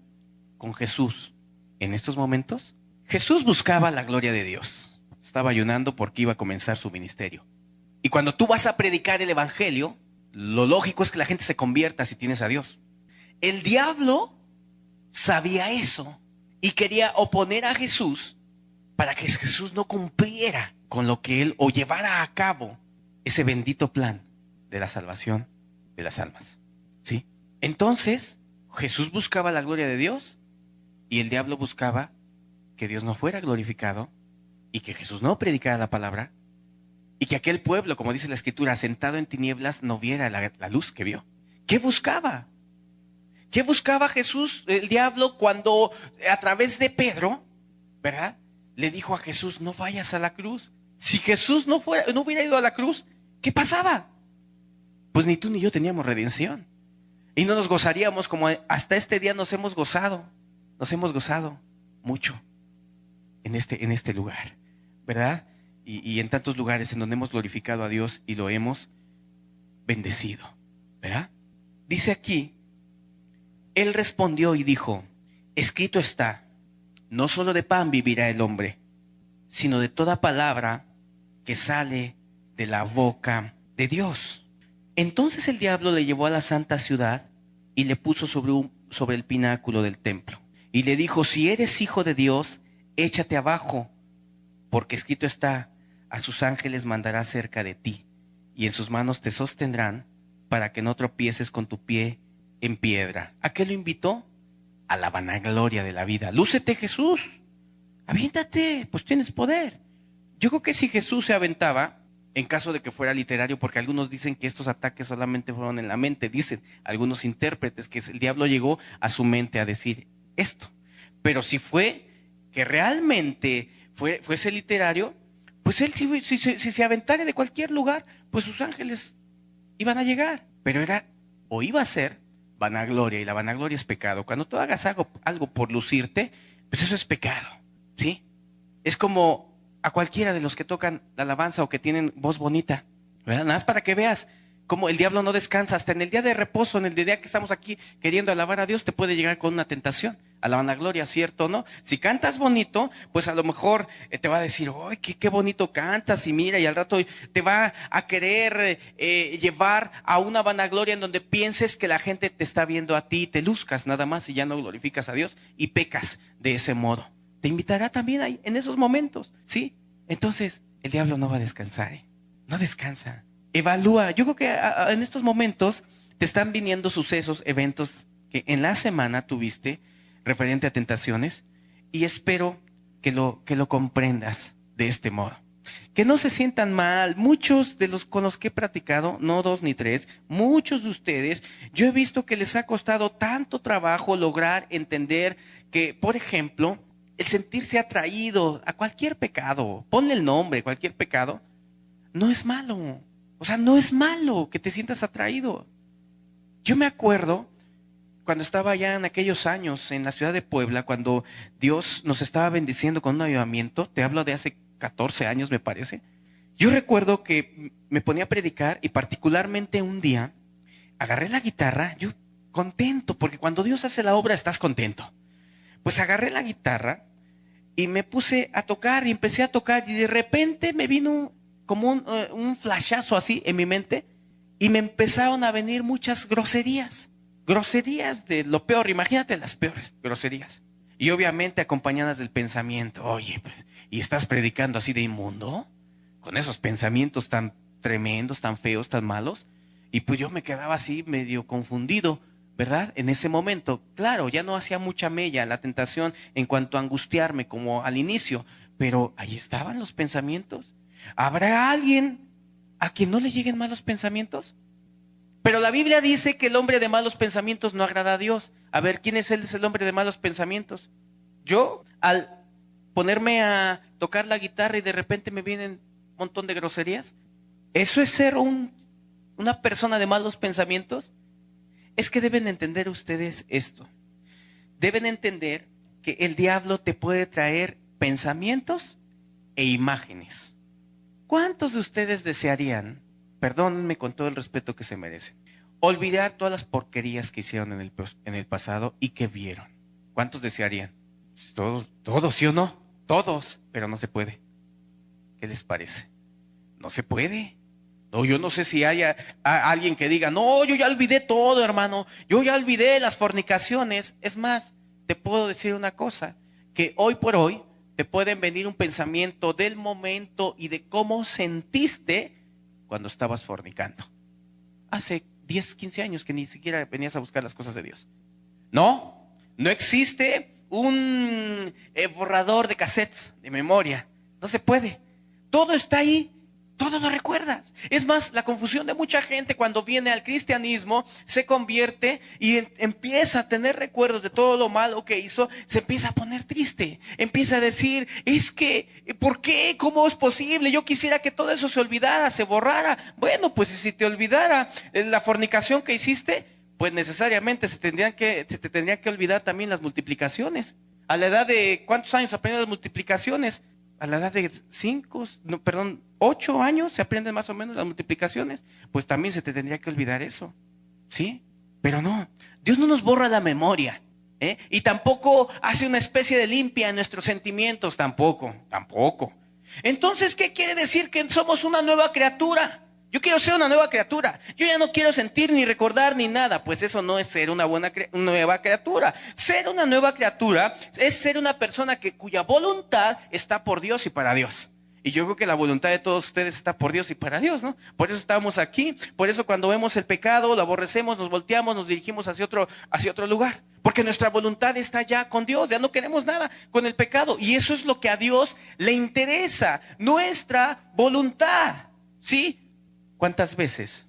con Jesús en estos momentos? Jesús buscaba la gloria de Dios. Estaba ayunando porque iba a comenzar su ministerio. Y cuando tú vas a predicar el evangelio, lo lógico es que la gente se convierta si tienes a Dios. El diablo sabía eso y quería oponer a Jesús para que Jesús no cumpliera con lo que él, o llevara a cabo ese bendito plan de la salvación de las almas. ¿Sí? Entonces, Jesús buscaba la gloria de Dios y el diablo buscaba que Dios no fuera glorificado y que Jesús no predicara la palabra y que aquel pueblo, como dice la Escritura, sentado en tinieblas, no viera la luz que vio. ¿Qué buscaba? ¿Qué buscaba Jesús, el diablo, cuando a través de Pedro, ¿verdad?, le dijo a Jesús, no vayas a la cruz? Si Jesús no hubiera ido a la cruz, ¿qué pasaba? Pues ni tú ni yo teníamos redención. Y no nos gozaríamos como hasta este día nos hemos gozado mucho en este lugar, ¿verdad? Y en tantos lugares en donde hemos glorificado a Dios y lo hemos bendecido, ¿verdad? Dice aquí, él respondió y dijo, escrito está, no solo de pan vivirá el hombre, sino de toda palabra que sale de la boca de Dios. Entonces el diablo le llevó a la santa ciudad y le puso sobre el pináculo del templo. Y le dijo, si eres hijo de Dios, échate abajo, porque escrito está, a sus ángeles mandará cerca de ti, y en sus manos te sostendrán, para que no tropieces con tu pie en piedra. ¿A qué lo invitó? A la vanagloria de la vida. Lúcete, Jesús, aviéntate, pues tienes poder. Yo creo que si Jesús se aventaba, en caso de que fuera literario, porque algunos dicen que estos ataques solamente fueron en la mente, dicen algunos intérpretes que el diablo llegó a su mente a decir esto. Pero si fue que realmente fuese literario, pues él si se aventara de cualquier lugar, pues sus ángeles iban a llegar. Pero era o iba a ser vanagloria, y la vanagloria es pecado. Cuando tú hagas algo por lucirte, pues eso es pecado, ¿sí? Es como a cualquiera de los que tocan la alabanza o que tienen voz bonita, ¿verdad? Nada más para que veas cómo el diablo no descansa. Hasta en el día de reposo, en el día que estamos aquí queriendo alabar a Dios, te puede llegar con una tentación a la vanagloria, ¿cierto o no? Si cantas bonito, pues a lo mejor te va a decir, ¡ay, qué bonito cantas! Y mira, y al rato te va a querer llevar a una vanagloria en donde pienses que la gente te está viendo a ti, te luzcas nada más y ya no glorificas a Dios y pecas de ese modo. Te invitará también ahí, en esos momentos, ¿sí? Entonces, el diablo no va a descansar, no descansa. Evalúa. Yo creo que en estos momentos te están viniendo sucesos, eventos que en la semana tuviste referente a tentaciones, y espero que lo comprendas de este modo. Que no se sientan mal. Muchos de los con los que he platicado, no 2 ni 3, muchos de ustedes, yo he visto que les ha costado tanto trabajo lograr entender que, por ejemplo, el sentirse atraído a cualquier pecado, ponle el nombre, cualquier pecado, no es malo. O sea, no es malo que te sientas atraído. Yo me acuerdo cuando estaba allá en aquellos años en la ciudad de Puebla, cuando Dios nos estaba bendiciendo con un avivamiento, te hablo de hace 14 años me parece. Yo recuerdo que me ponía a predicar y particularmente un día agarré la guitarra, yo contento, porque cuando Dios hace la obra estás contento. Pues agarré la guitarra y me puse a tocar y empecé a tocar y de repente me vino como un flashazo así en mi mente y me empezaron a venir muchas groserías de lo peor. Imagínate las peores groserías. Y obviamente acompañadas del pensamiento, oye, pues, ¿y estás predicando así de inmundo? Con esos pensamientos tan tremendos, tan feos, tan malos. Y pues yo me quedaba así medio confundido, ¿verdad? En ese momento, claro, ya no hacía mucha mella la tentación en cuanto a angustiarme como al inicio, pero ahí estaban los pensamientos. ¿Habrá alguien a quien no le lleguen malos pensamientos? Pero la Biblia dice que el hombre de malos pensamientos no agrada a Dios. A ver, ¿quién es el hombre de malos pensamientos? Yo, al ponerme a tocar la guitarra y de repente me vienen un montón de groserías, ¿eso es ser una persona de malos pensamientos? Es que deben entender ustedes esto. Deben entender que el diablo te puede traer pensamientos e imágenes. ¿Cuántos de ustedes desearían, perdónenme con todo el respeto que se merecen, olvidar todas las porquerías que hicieron en el pasado y que vieron? ¿Cuántos desearían? Todos, ¿sí o no? Todos, pero no se puede. ¿Qué les parece? No se puede. No, yo no sé si haya alguien que diga, no, yo ya olvidé todo, hermano. Yo ya olvidé las fornicaciones. Es más, te puedo decir una cosa, que hoy por hoy te pueden venir un pensamiento del momento y de cómo sentiste cuando estabas fornicando. Hace 10, 15 años que ni siquiera venías a buscar las cosas de Dios. No existe un borrador de cassettes, de memoria. No se puede. Todo está ahí. Todo lo recuerdas. Es más, la confusión de mucha gente cuando viene al cristianismo se convierte y empieza a tener recuerdos de todo lo malo que hizo, se empieza a poner triste, empieza a decir, es que, ¿por qué? ¿Cómo es posible? Yo quisiera que todo eso se olvidara, se borrara. Bueno, pues si te olvidara la fornicación que hiciste, pues necesariamente se te tendrían que olvidar también las multiplicaciones. A la edad de, ¿cuántos años aprenden las multiplicaciones? A la edad de 8 años se aprenden más o menos las multiplicaciones. Pues también se te tendría que olvidar eso, ¿sí? Pero no, Dios no nos borra la memoria, ¿eh? Y tampoco hace una especie de limpia en nuestros sentimientos, tampoco. Entonces, ¿qué quiere decir? Que somos una nueva criatura. Yo quiero ser una nueva criatura. Yo ya no quiero sentir ni recordar ni nada. Pues eso no es ser una nueva criatura. Ser una nueva criatura es ser una persona cuya voluntad está por Dios y para Dios. Y yo creo que la voluntad de todos ustedes está por Dios y para Dios, ¿no? Por eso estamos aquí. Por eso cuando vemos el pecado, lo aborrecemos, nos volteamos, nos dirigimos hacia otro lugar. Porque nuestra voluntad está ya con Dios. Ya no queremos nada con el pecado. Y eso es lo que a Dios le interesa. Nuestra voluntad, ¿sí? ¿Cuántas veces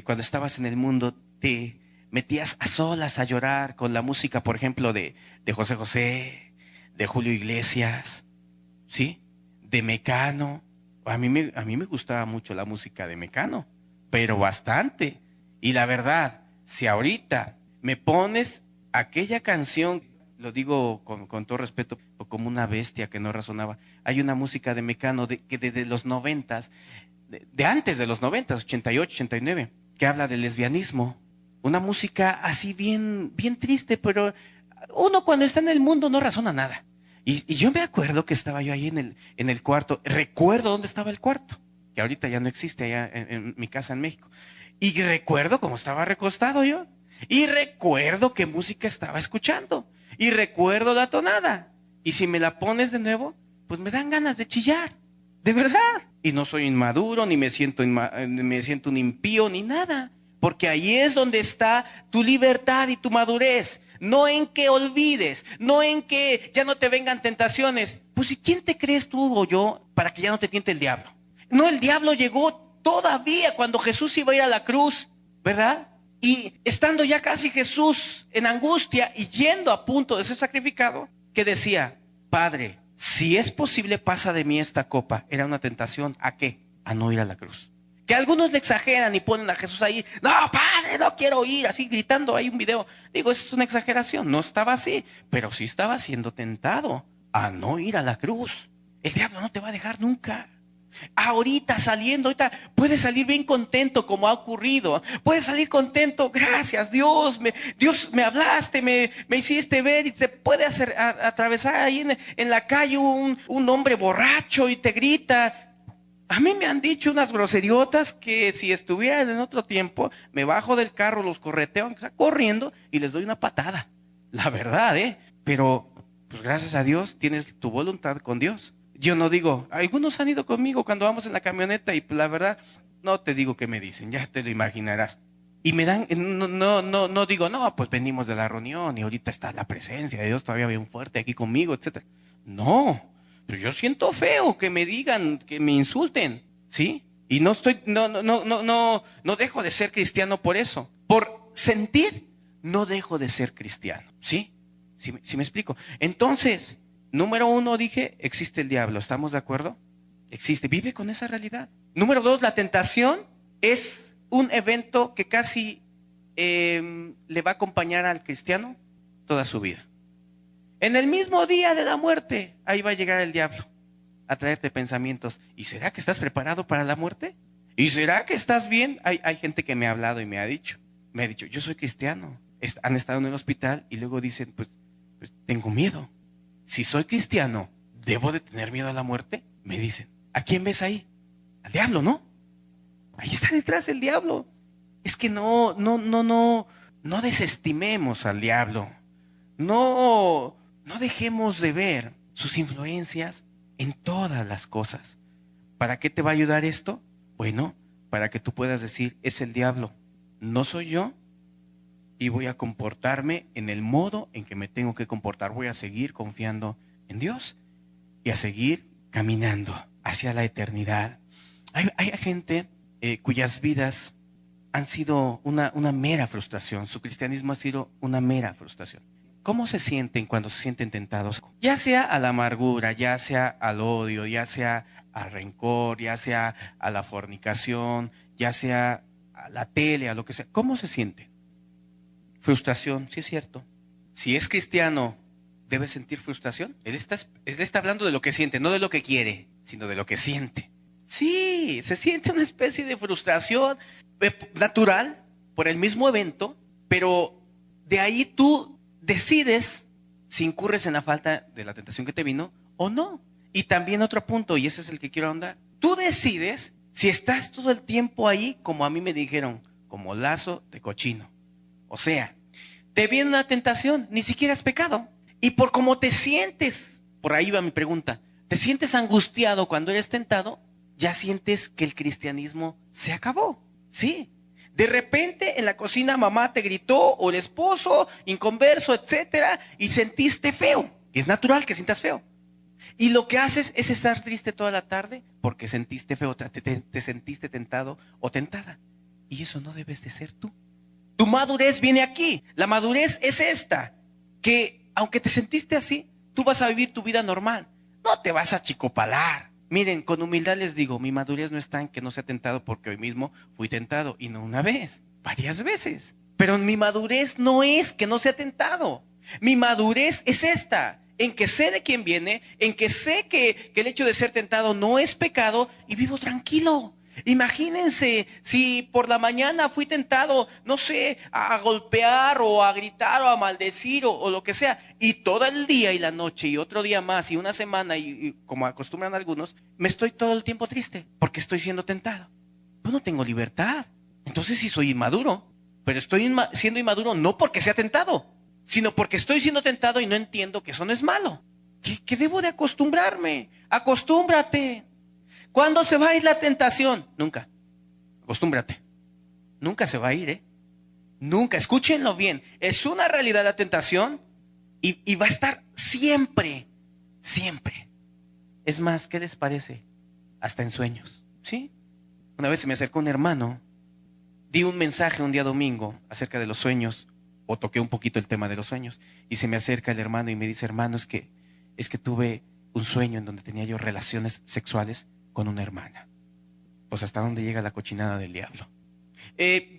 cuando estabas en el mundo te metías a solas a llorar con la música, por ejemplo, de José José, de Julio Iglesias, ¿sí? De Mecano? A mí me gustaba mucho la música de Mecano, pero bastante. Y la verdad, si ahorita me pones aquella canción, lo digo con todo respeto, como una bestia que no razonaba, hay una música de Mecano que desde los 90s, de antes de los 90, 88, 89, que habla del lesbianismo. Una música así bien triste, pero uno cuando está en el mundo no razona nada. Y yo me acuerdo que estaba yo ahí en el cuarto. Recuerdo dónde estaba el cuarto, que ahorita ya no existe allá en mi casa en México. Y recuerdo cómo estaba recostado yo. Y recuerdo qué música estaba escuchando. Y recuerdo la tonada. Y si me la pones de nuevo, pues me dan ganas de chillar. De verdad. Y no soy inmaduro, ni me siento un impío, ni nada. Porque ahí es donde está tu libertad y tu madurez. No en que olvides, no en que ya no te vengan tentaciones. Pues ¿y quién te crees tú o yo para que ya no te tiente el diablo? No, el diablo llegó todavía cuando Jesús iba a ir a la cruz, ¿verdad? Y estando ya casi Jesús en angustia y yendo a punto de ser sacrificado, que decía, Padre, si es posible, pasa de mí esta copa. Era una tentación. ¿A qué? A no ir a la cruz. Que algunos le exageran y ponen a Jesús ahí. No, Padre, no quiero ir. Así gritando ahí un video. Digo, eso es una exageración. No estaba así, pero sí estaba siendo tentado a no ir a la cruz. El diablo no te va a dejar nunca. Ahorita puedes salir bien contento como ha ocurrido. Puedes salir contento, gracias Dios me hablaste, me hiciste ver. Y te puede atravesar ahí en la calle un hombre borracho y te grita. A mí me han dicho unas groseriotas que si estuvieran en otro tiempo, me bajo del carro, los correteo, aunque sea corriendo, y les doy una patada. La verdad, pero pues gracias a Dios tienes tu voluntad con Dios. Yo no digo, algunos han ido conmigo cuando vamos en la camioneta y pues, la verdad, no te digo qué me dicen, ya te lo imaginarás. Y me dan, no digo, no, pues venimos de la reunión y ahorita está la presencia de Dios todavía bien fuerte aquí conmigo, etcétera. No, pues yo siento feo que me digan, que me insulten, ¿sí? Y no dejo de ser cristiano por eso. Por sentir, no dejo de ser cristiano, ¿sí? ¿Sí me explico? Entonces, número 1 dije, existe el diablo, ¿estamos de acuerdo? Existe, vive con esa realidad. Número 2, la tentación es un evento que casi le va a acompañar al cristiano toda su vida. En el mismo día de la muerte, ahí va a llegar el diablo a traerte pensamientos. ¿Y será que estás preparado para la muerte? ¿Y será que estás bien? Hay gente que me ha hablado y me ha dicho, yo soy cristiano. Han estado en el hospital y luego dicen, pues tengo miedo. Si soy cristiano, ¿debo de tener miedo a la muerte? Me dicen. ¿A quién ves ahí? Al diablo, ¿no? Ahí está detrás el diablo. Es que no desestimemos al diablo. No dejemos de ver sus influencias en todas las cosas. ¿Para qué te va a ayudar esto? Bueno, para que tú puedas decir, es el diablo, no soy yo, y voy a comportarme en el modo en que me tengo que comportar. Voy a seguir confiando en Dios y a seguir caminando hacia la eternidad. Hay gente cuyas vidas han sido una mera frustración. Su cristianismo ha sido una mera frustración. ¿Cómo se sienten cuando se sienten tentados? Ya sea a la amargura, ya sea al odio, ya sea al rencor, ya sea a la fornicación, ya sea a la tele, a lo que sea. ¿Cómo se sienten? Frustración, sí es cierto. Si es cristiano, ¿debe sentir frustración? Él está hablando de lo que siente, no de lo que quiere, sino de lo que siente. Sí, se siente una especie de frustración natural por el mismo evento, pero de ahí tú decides si incurres en la falta de la tentación que te vino o no. Y también otro punto, y ese es el que quiero ahondar. Tú decides si estás todo el tiempo ahí, como a mí me dijeron, como lazo de cochino. O sea, te viene una tentación, ni siquiera es pecado. Y por cómo te sientes, por ahí va mi pregunta, ¿te sientes angustiado cuando eres tentado? Ya sientes que el cristianismo se acabó, ¿sí? De repente en la cocina mamá te gritó, o el esposo, inconverso, etcétera, y sentiste feo. Es natural que sientas feo. Y lo que haces es estar triste toda la tarde porque sentiste feo, te sentiste tentado o tentada. Y eso no debes de ser tú. Tu madurez viene aquí. La madurez es esta, que aunque te sentiste así, tú vas a vivir tu vida normal. No te vas a achicopalar. Miren, con humildad les digo, mi madurez no está en que no sea tentado, porque hoy mismo fui tentado, y no una vez, varias veces. Pero mi madurez no es que no sea tentado. Mi madurez es esta, en que sé de quién viene, en que sé que el hecho de ser tentado no es pecado y vivo tranquilo. Imagínense si por la mañana fui tentado, no sé, a golpear o a gritar o a maldecir o lo que sea, y todo el día y la noche y otro día más y una semana y como acostumbran algunos, me estoy todo el tiempo triste porque estoy siendo tentado. Pues no tengo libertad. Entonces sí soy inmaduro, pero estoy siendo inmaduro no porque sea tentado, sino porque estoy siendo tentado y no entiendo que eso no es malo. Que debo de acostumbrarme. Acostúmbrate. ¿Cuándo se va a ir la tentación? Nunca. Acostúmbrate. Nunca se va a ir, ¿eh? Nunca. Escúchenlo bien. Es una realidad la tentación y va a estar siempre, siempre. Es más, ¿qué les parece? Hasta en sueños, ¿sí? Una vez se me acercó un hermano, di un mensaje un día domingo acerca de los sueños, o toqué un poquito el tema de los sueños, y se me acerca el hermano y me dice, hermano, es que tuve un sueño en donde tenía yo relaciones sexuales con una hermana. Pues hasta dónde llega la cochinada del diablo.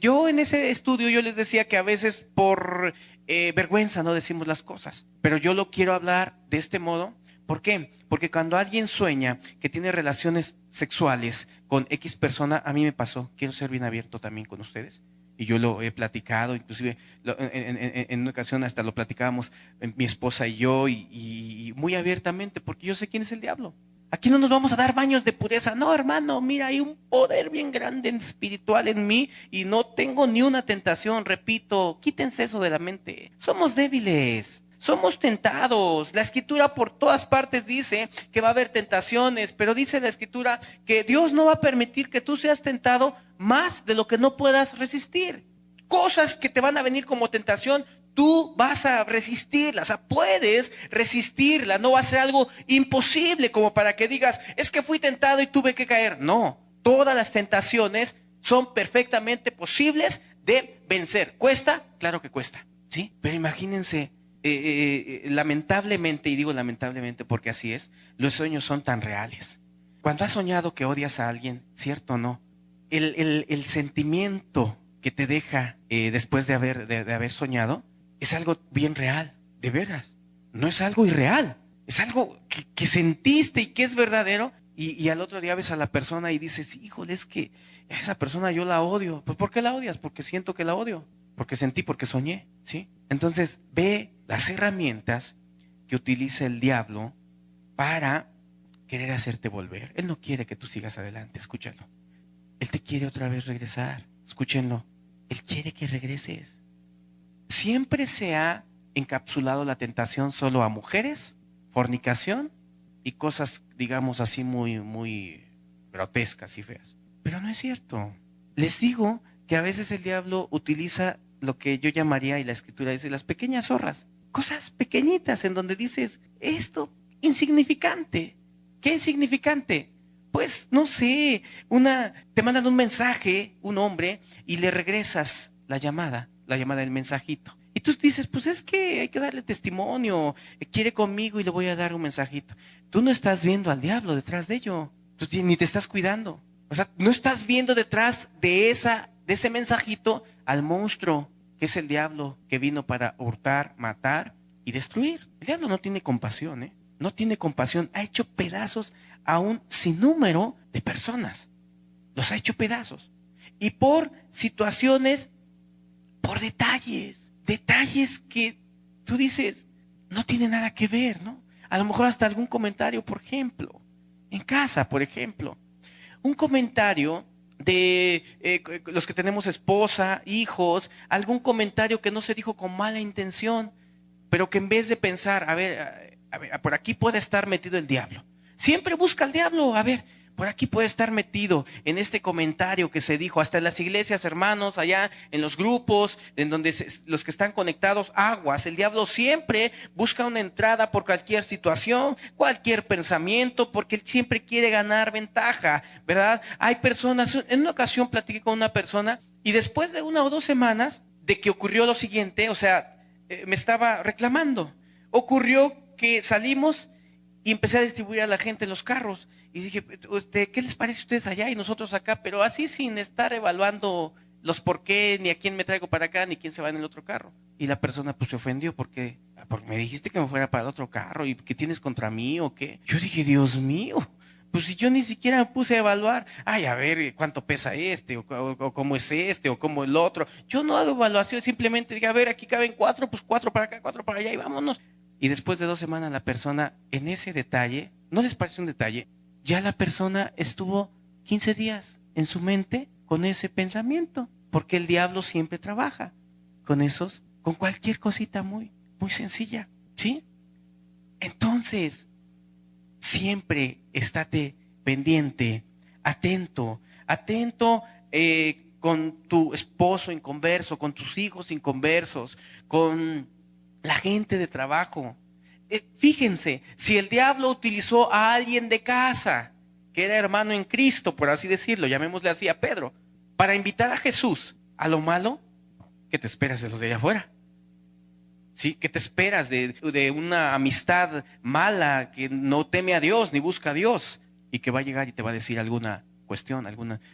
Yo en ese estudio yo les decía que a veces por vergüenza no decimos las cosas, pero yo lo quiero hablar de este modo. ¿Por qué? Porque cuando alguien sueña que tiene relaciones sexuales con X persona, a mí me pasó, quiero ser bien abierto también con ustedes, y yo lo he platicado, inclusive en una ocasión hasta lo platicábamos mi esposa y yo, y muy abiertamente, porque yo sé quién es el diablo. Aquí no nos vamos a dar baños de pureza. No, hermano, mira, hay un poder bien grande espiritual en mí y no tengo ni una tentación. Repito, quítense eso de la mente. Somos débiles, somos tentados. La Escritura por todas partes dice que va a haber tentaciones, pero dice la Escritura que Dios no va a permitir que tú seas tentado más de lo que no puedas resistir. Cosas que te van a venir como tentación, tú vas a resistirlas, o sea, puedes resistirla, no va a ser algo imposible como para que digas, es que fui tentado y tuve que caer. No, todas las tentaciones son perfectamente posibles de vencer. ¿Cuesta? Claro que cuesta, ¿sí? Pero imagínense, lamentablemente, y digo lamentablemente porque así es, los sueños son tan reales. Cuando has soñado que odias a alguien, ¿cierto o no? El sentimiento que te deja después de haber soñado es algo bien real, de veras. No es algo irreal, es algo que sentiste y que es verdadero. Y al otro día ves a la persona y dices, híjole, es que a esa persona yo la odio. Pues ¿por qué la odias? Porque siento que la odio, porque sentí, porque soñé, ¿sí? Entonces ve las herramientas que utiliza el diablo para querer hacerte volver. Él no quiere que tú sigas adelante, escúchalo. Él te quiere otra vez regresar, escúchenlo. Él quiere que regreses. Siempre se ha encapsulado la tentación solo a mujeres, fornicación y cosas, digamos así, muy grotescas y feas. Pero no es cierto. Les digo que a veces el diablo utiliza lo que yo llamaría, y la Escritura dice, las pequeñas zorras. Cosas pequeñitas en donde dices, esto insignificante. ¿Qué insignificante? Pues no sé, te mandan un mensaje, un hombre, y le regresas la llamada del mensajito. Y tú dices, pues es que hay que darle testimonio, quiere conmigo y le voy a dar un mensajito. Tú no estás viendo al diablo detrás de ello, tú ni te estás cuidando. O sea, no estás viendo detrás de ese mensajito al monstruo, que es el diablo, que vino para hurtar, matar y destruir. El diablo no tiene compasión, ¿eh? No tiene compasión, ha hecho pedazos a un sinnúmero de personas. Los ha hecho pedazos. Y por situaciones, por detalles que tú dices, no tiene nada que ver, ¿no? A lo mejor hasta algún comentario, por ejemplo, en casa, por ejemplo. Un comentario de los que tenemos esposa, hijos, algún comentario que no se dijo con mala intención, pero que en vez de pensar, a ver, por aquí puede estar metido el diablo. Siempre busca al diablo, a ver, por aquí puede estar metido en este comentario que se dijo, hasta en las iglesias, hermanos, allá en los grupos, en donde los que están conectados, aguas. El diablo siempre busca una entrada por cualquier situación, cualquier pensamiento, porque él siempre quiere ganar ventaja, ¿verdad? Hay personas, en una ocasión platiqué con una persona y después de 1 o 2 semanas de que ocurrió lo siguiente, o sea, me estaba reclamando. Ocurrió que salimos y empecé a distribuir a la gente en los carros. Y dije, ¿qué les parece a ustedes allá y nosotros acá? Pero así sin estar evaluando los por qué, ni a quién me traigo para acá, ni quién se va en el otro carro. Y la persona pues se ofendió porque me dijiste que me fuera para el otro carro. ¿Y qué tienes contra mí o qué? Yo dije, Dios mío, pues si yo ni siquiera me puse a evaluar. Ay, a ver, ¿cuánto pesa este? O cómo es este, o cómo el otro. Yo no hago evaluación, simplemente digo, a ver, aquí caben 4, pues 4 para acá, 4 para allá y vámonos. Y después de 2 semanas la persona, en ese detalle, ¿no les parece un detalle? Ya la persona estuvo 15 días en su mente con ese pensamiento, porque el diablo siempre trabaja con cualquier cosita muy sencilla, ¿sí? Entonces, siempre estate pendiente, atento con tu esposo inconverso, con tus hijos inconversos, con la gente de trabajo. Fíjense, si el diablo utilizó a alguien de casa, que era hermano en Cristo, por así decirlo, llamémosle así a Pedro, para invitar a Jesús a lo malo, ¿qué te esperas de los de allá afuera? ¿Sí? ¿Qué te esperas de una amistad mala que no teme a Dios ni busca a Dios y que va a llegar y te va a decir alguna cuestión,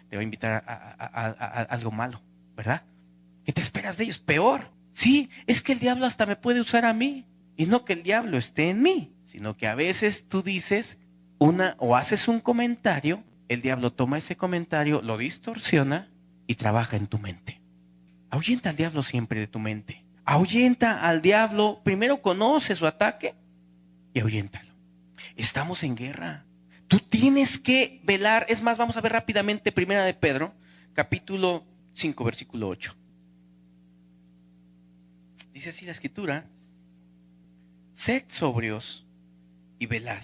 te va a invitar a algo malo, ¿verdad? ¿Qué te esperas de ellos? Peor. Sí, es que el diablo hasta me puede usar a mí. Y no que el diablo esté en mí, sino que a veces tú dices o haces un comentario, el diablo toma ese comentario, lo distorsiona y trabaja en tu mente. Ahuyenta al diablo siempre de tu mente. Ahuyenta al diablo, primero conoce su ataque y ahuyéntalo. Estamos en guerra. Tú tienes que velar. Es más, vamos a ver rápidamente 1 de Pedro, capítulo 5, versículo 8. Dice así la Escritura: sed sobrios y velad.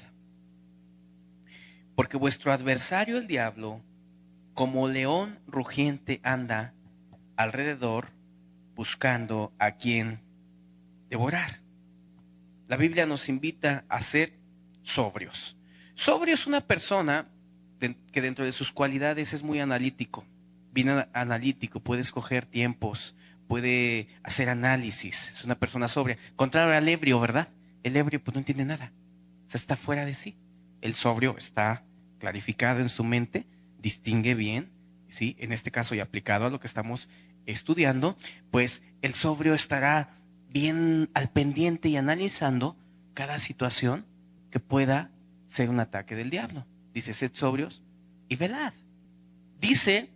Porque vuestro adversario el diablo, como león rugiente, anda alrededor buscando a quien devorar. La Biblia nos invita a ser sobrios. Sobrio es una persona que dentro de sus cualidades es muy analítico, bien analítico, puede escoger tiempos, puede hacer análisis, es una persona sobria. Contrario al ebrio, ¿verdad? El ebrio pues no entiende nada, o sea, está fuera de sí. El sobrio está clarificado en su mente, distingue bien, ¿sí? En este caso y aplicado a lo que estamos estudiando, pues el sobrio estará bien al pendiente y analizando cada situación que pueda ser un ataque del diablo. Dice, sed sobrios y velad. Dice,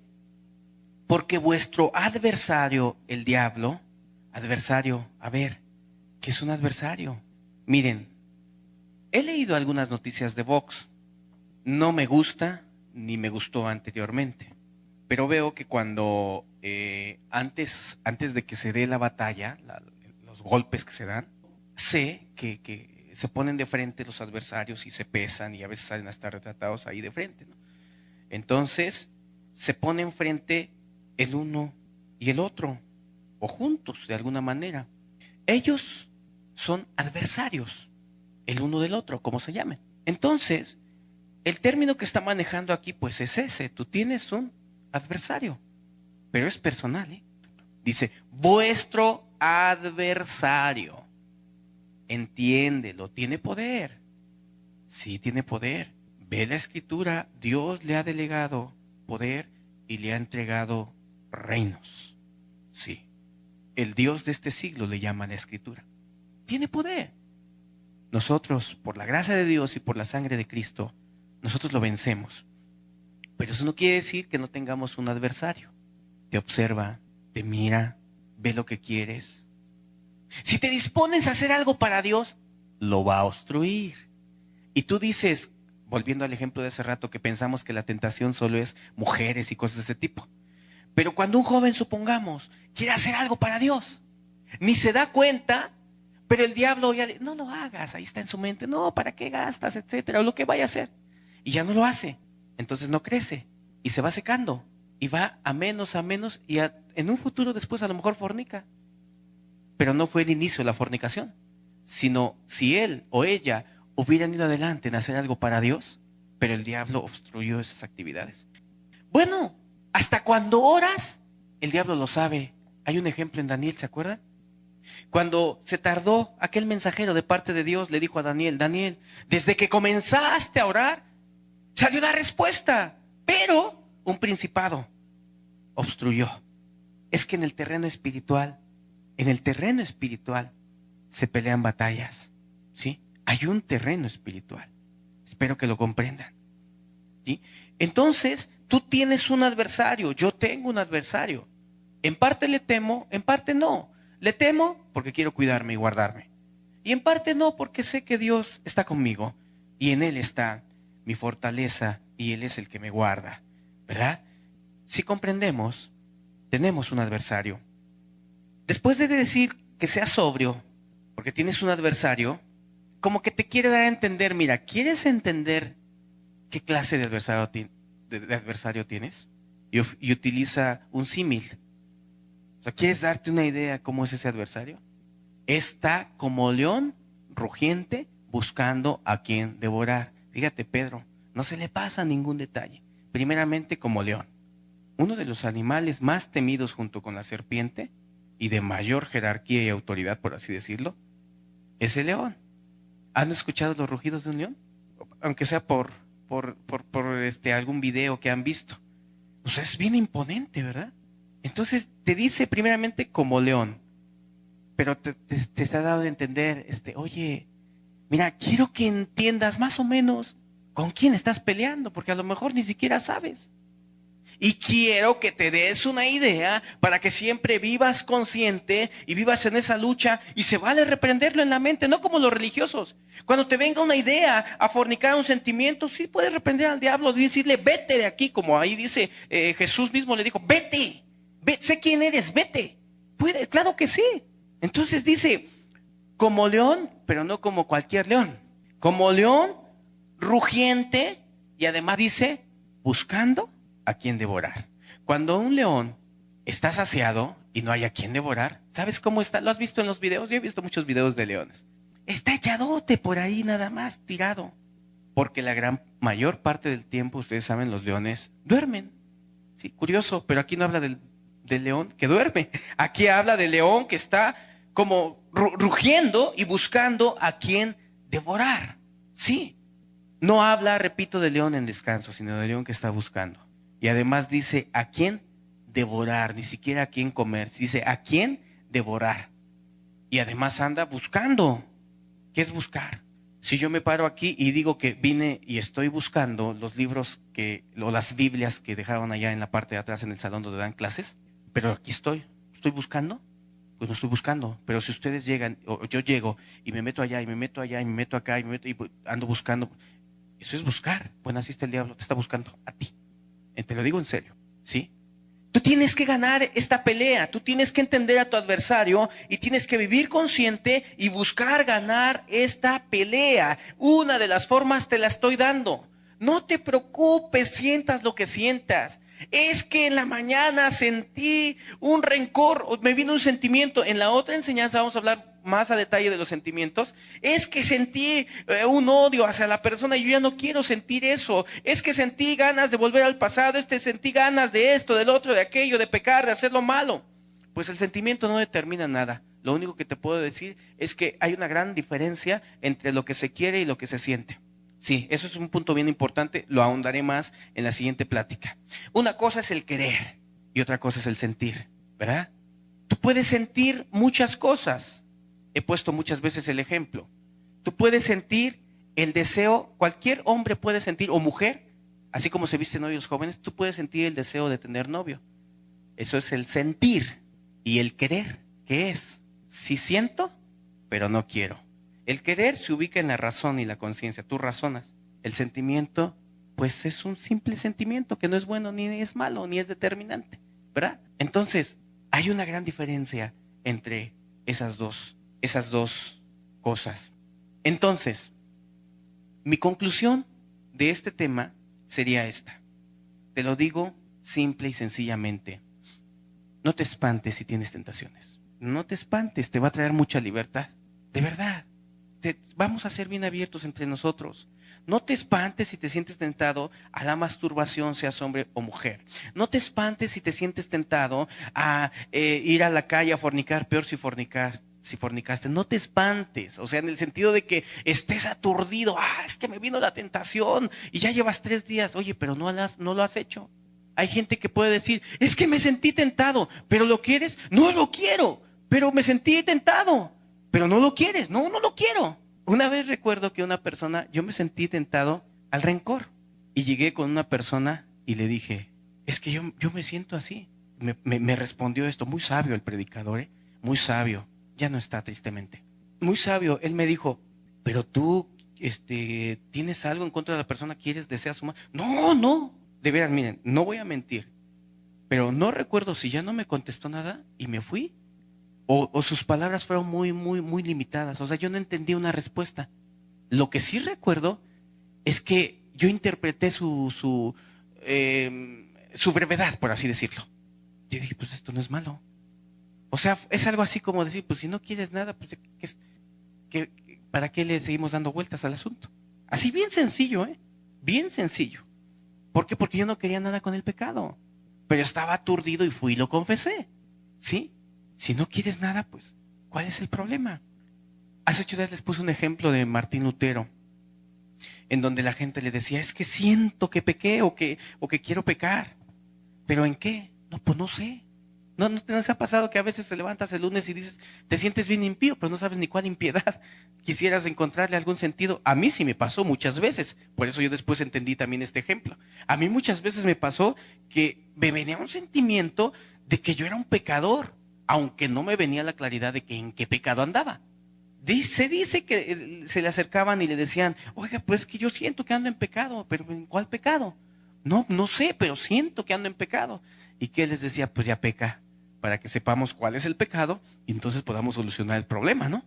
porque vuestro adversario, el diablo, adversario, a ver, ¿qué es un adversario? Miren, he leído algunas noticias de Vox. No me gusta ni me gustó anteriormente, pero veo que cuando antes de que se dé la batalla, los golpes que se dan, sé que se ponen de frente los adversarios y se pesan y a veces salen a estar retratados ahí de frente, ¿no? Entonces se ponen frente el uno y el otro, o juntos de alguna manera. Ellos son adversarios, el uno del otro, como se llamen. Entonces, el término que está manejando aquí pues es ese, tú tienes un adversario, pero es personal, ¿eh? Dice, vuestro adversario, entiéndelo, tiene poder, sí tiene poder. Ve la escritura, Dios le ha delegado poder y le ha entregado reinos, sí. El Dios de este siglo le llama la escritura, tiene poder. Nosotros, por la gracia de Dios y por la sangre de Cristo, nosotros lo vencemos. Pero eso no quiere decir que no tengamos un adversario. Te observa, te mira, ve lo que quieres. Si te dispones a hacer algo para Dios, lo va a obstruir. Y tú dices, volviendo al ejemplo de hace rato, que pensamos que la tentación solo es mujeres y cosas de ese tipo. Pero cuando un joven, supongamos, quiere hacer algo para Dios, ni se da cuenta, pero el diablo ya no lo hagas, ahí está en su mente, no, ¿para qué gastas? Etcétera, o lo que vaya a hacer. Y ya no lo hace, entonces no crece y se va secando y va a menos y en un futuro después a lo mejor fornica. Pero no fue el inicio de la fornicación, sino si él o ella hubieran ido adelante en hacer algo para Dios, pero el diablo obstruyó esas actividades. Bueno, hasta cuando oras, el diablo lo sabe. Hay un ejemplo en Daniel, ¿se acuerdan? Cuando se tardó, aquel mensajero de parte de Dios le dijo a Daniel, Daniel, desde que comenzaste a orar, salió la respuesta, pero un principado obstruyó. Es que en el terreno espiritual se pelean batallas, ¿sí? Hay un terreno espiritual. Espero que lo comprendan, ¿sí? Entonces, tú tienes un adversario, yo tengo un adversario. En parte le temo, en parte no. Le temo porque quiero cuidarme y guardarme. Y en parte no, porque sé que Dios está conmigo y en Él está mi fortaleza y Él es el que me guarda, ¿verdad? Si comprendemos, tenemos un adversario. Después de decir que seas sobrio, porque tienes un adversario, como que te quiere dar a entender, mira, ¿quieres entender qué clase de adversario tienes? Y utiliza un símil. O sea, ¿quieres darte una idea cómo es ese adversario? Está como león rugiente buscando a quien devorar. Fíjate, Pedro, no se le pasa ningún detalle. Primeramente, como león, uno de los animales más temidos junto con la serpiente y de mayor jerarquía y autoridad, por así decirlo, es el león. ¿Han escuchado los rugidos de un león? Aunque sea por algún video que han visto. O sea, es bien imponente, ¿verdad? Entonces te dice primeramente como león, pero te está dando a entender, oye, mira, quiero que entiendas más o menos con quién estás peleando, porque a lo mejor ni siquiera sabes. Y quiero que te des una idea para que siempre vivas consciente y vivas en esa lucha, y se vale reprenderlo en la mente, no como los religiosos. Cuando te venga una idea a fornicar un sentimiento, sí puedes reprender al diablo y decirle, vete de aquí, como ahí dice, Jesús mismo le dijo, vete, sé quién eres, vete. Puede, claro que sí. Entonces dice, como león, pero no como cualquier león. Como león rugiente y además dice, buscando a quien devorar. Cuando un león está saciado y no hay a quien devorar, ¿sabes cómo está? ¿Lo has visto en los videos? Yo he visto muchos videos de leones. Está echadote por ahí nada más, tirado. Porque la gran mayor parte del tiempo, ustedes saben, los leones duermen. Sí, curioso, pero aquí no habla del león que duerme. Aquí habla del león que está como rugiendo y buscando a quien devorar. Sí, no habla, repito, del león en descanso, sino del león que está buscando. Y además dice a quién devorar, ni siquiera a quién comer, dice a quién devorar. Y además anda buscando. ¿Qué es buscar? Si yo me paro aquí y digo que vine y estoy buscando los libros o las Biblias que dejaron allá en la parte de atrás en el salón donde dan clases, pero aquí estoy buscando, pues no estoy buscando. Pero si ustedes llegan, o yo llego y me meto allá y me meto allá y me meto acá y me meto y ando buscando, eso es buscar. Bueno, así está el diablo, te está buscando a ti. Te lo digo en serio, ¿sí? Tú tienes que ganar esta pelea, tú tienes que entender a tu adversario y tienes que vivir consciente y buscar ganar esta pelea. Una de las formas te la estoy dando. No te preocupes, sientas lo que sientas. Es que en la mañana sentí un rencor, me vino un sentimiento. En la otra enseñanza vamos a hablar más a detalle de los sentimientos. Es que sentí un odio hacia la persona y yo ya no quiero sentir eso. Es que sentí ganas de volver al pasado, sentí ganas de esto, del otro, de aquello, de pecar, de hacer lo malo. Pues el sentimiento no determina nada. Lo único que te puedo decir es que hay una gran diferencia entre lo que se quiere y lo que se siente. Sí, eso es un punto bien importante, lo ahondaré más en la siguiente plática. Una cosa es el querer y otra cosa es el sentir, ¿verdad? Tú puedes sentir muchas cosas. He puesto muchas veces el ejemplo. Tú puedes sentir el deseo, cualquier hombre puede sentir, o mujer, así como se visten hoy los jóvenes, tú puedes sentir el deseo de tener novio. Eso es el sentir. Y el querer, ¿qué es? Sí siento, pero no quiero. El querer se ubica en la razón y la conciencia, tú razonas. El sentimiento, pues es un simple sentimiento que no es bueno, ni es malo, ni es determinante, ¿verdad? Entonces, hay una gran diferencia entre esas dos cosas. Entonces, mi conclusión de este tema sería esta. Te lo digo simple y sencillamente. No te espantes si tienes tentaciones. No te espantes, te va a traer mucha libertad. De verdad. Vamos a ser bien abiertos entre nosotros. No te espantes si te sientes tentado a la masturbación, seas hombre o mujer. No te espantes si te sientes tentado a ir a la calle a fornicar, peor si fornicaste. No te espantes, o sea, en el sentido de que estés aturdido. Es que me vino la tentación y ya llevas 3 días. Oye, pero no lo has hecho. Hay gente que puede decir, es que me sentí tentado, pero ¿lo quieres? No lo quiero, pero me sentí tentado. Pero no lo quieres, no lo quiero. Una vez recuerdo que yo me sentí tentado al rencor. Y llegué con una persona y le dije, es que yo me siento así. Me respondió esto, muy sabio el predicador, muy sabio. Ya no está tristemente. Muy sabio, él me dijo, pero tú ¿tienes algo en contra de la persona? ¿Deseas su mal? No. De veras, miren, no voy a mentir. Pero no recuerdo si ya no me contestó nada y me fui. O sus palabras fueron muy, muy, muy limitadas. O sea, yo no entendí una respuesta. Lo que sí recuerdo es que yo interpreté su brevedad, por así decirlo. Yo dije, pues esto no es malo. O sea, es algo así como decir, pues si no quieres nada, pues ¿para qué le seguimos dando vueltas al asunto? Así bien sencillo, bien sencillo. ¿Por qué? Porque yo no quería nada con el pecado. Pero estaba aturdido y fui y lo confesé. ¿Sí? Si no quieres nada, pues, ¿cuál es el problema? Hace 8 días les puse un ejemplo de Martín Lutero, en donde la gente le decía, es que siento que pequé o que quiero pecar. ¿Pero en qué? No, pues no sé. ¿No se ha pasado que a veces te levantas el lunes y dices, te sientes bien impío, pero no sabes ni cuál impiedad? Quisieras encontrarle algún sentido. A mí sí me pasó muchas veces. Por eso yo después entendí también este ejemplo. A mí muchas veces me pasó que me venía un sentimiento de que yo era un pecador, aunque no me venía la claridad de que en qué pecado andaba. Se dice que se le acercaban y le decían, oiga, pues que yo siento que ando en pecado, pero ¿en cuál pecado? No sé, pero siento que ando en pecado. ¿Y qué les decía? Pues ya peca, para que sepamos cuál es el pecado y entonces podamos solucionar el problema, ¿no?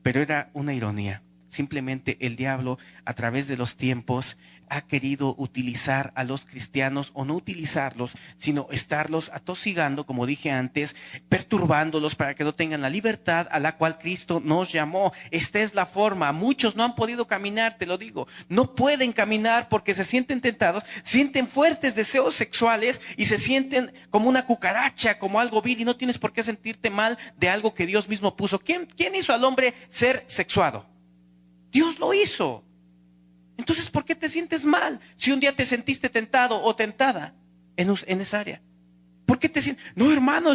pero era una ironía. Simplemente el diablo, a través de los tiempos, ha querido utilizar a los cristianos, o no utilizarlos, sino estarlos atosigando, como dije antes, perturbándolos para que no tengan la libertad a la cual Cristo nos llamó. Esta es la forma. Muchos no han podido caminar, te lo digo. No pueden caminar porque se sienten tentados, sienten fuertes deseos sexuales y se sienten como una cucaracha, como algo vil, y no tienes por qué sentirte mal de algo que Dios mismo puso. ¿Quién hizo al hombre ser sexuado? Dios lo hizo. Entonces, ¿por qué te sientes mal si un día te sentiste tentado o tentada en esa área? ¿Por qué te sientes? No, hermano,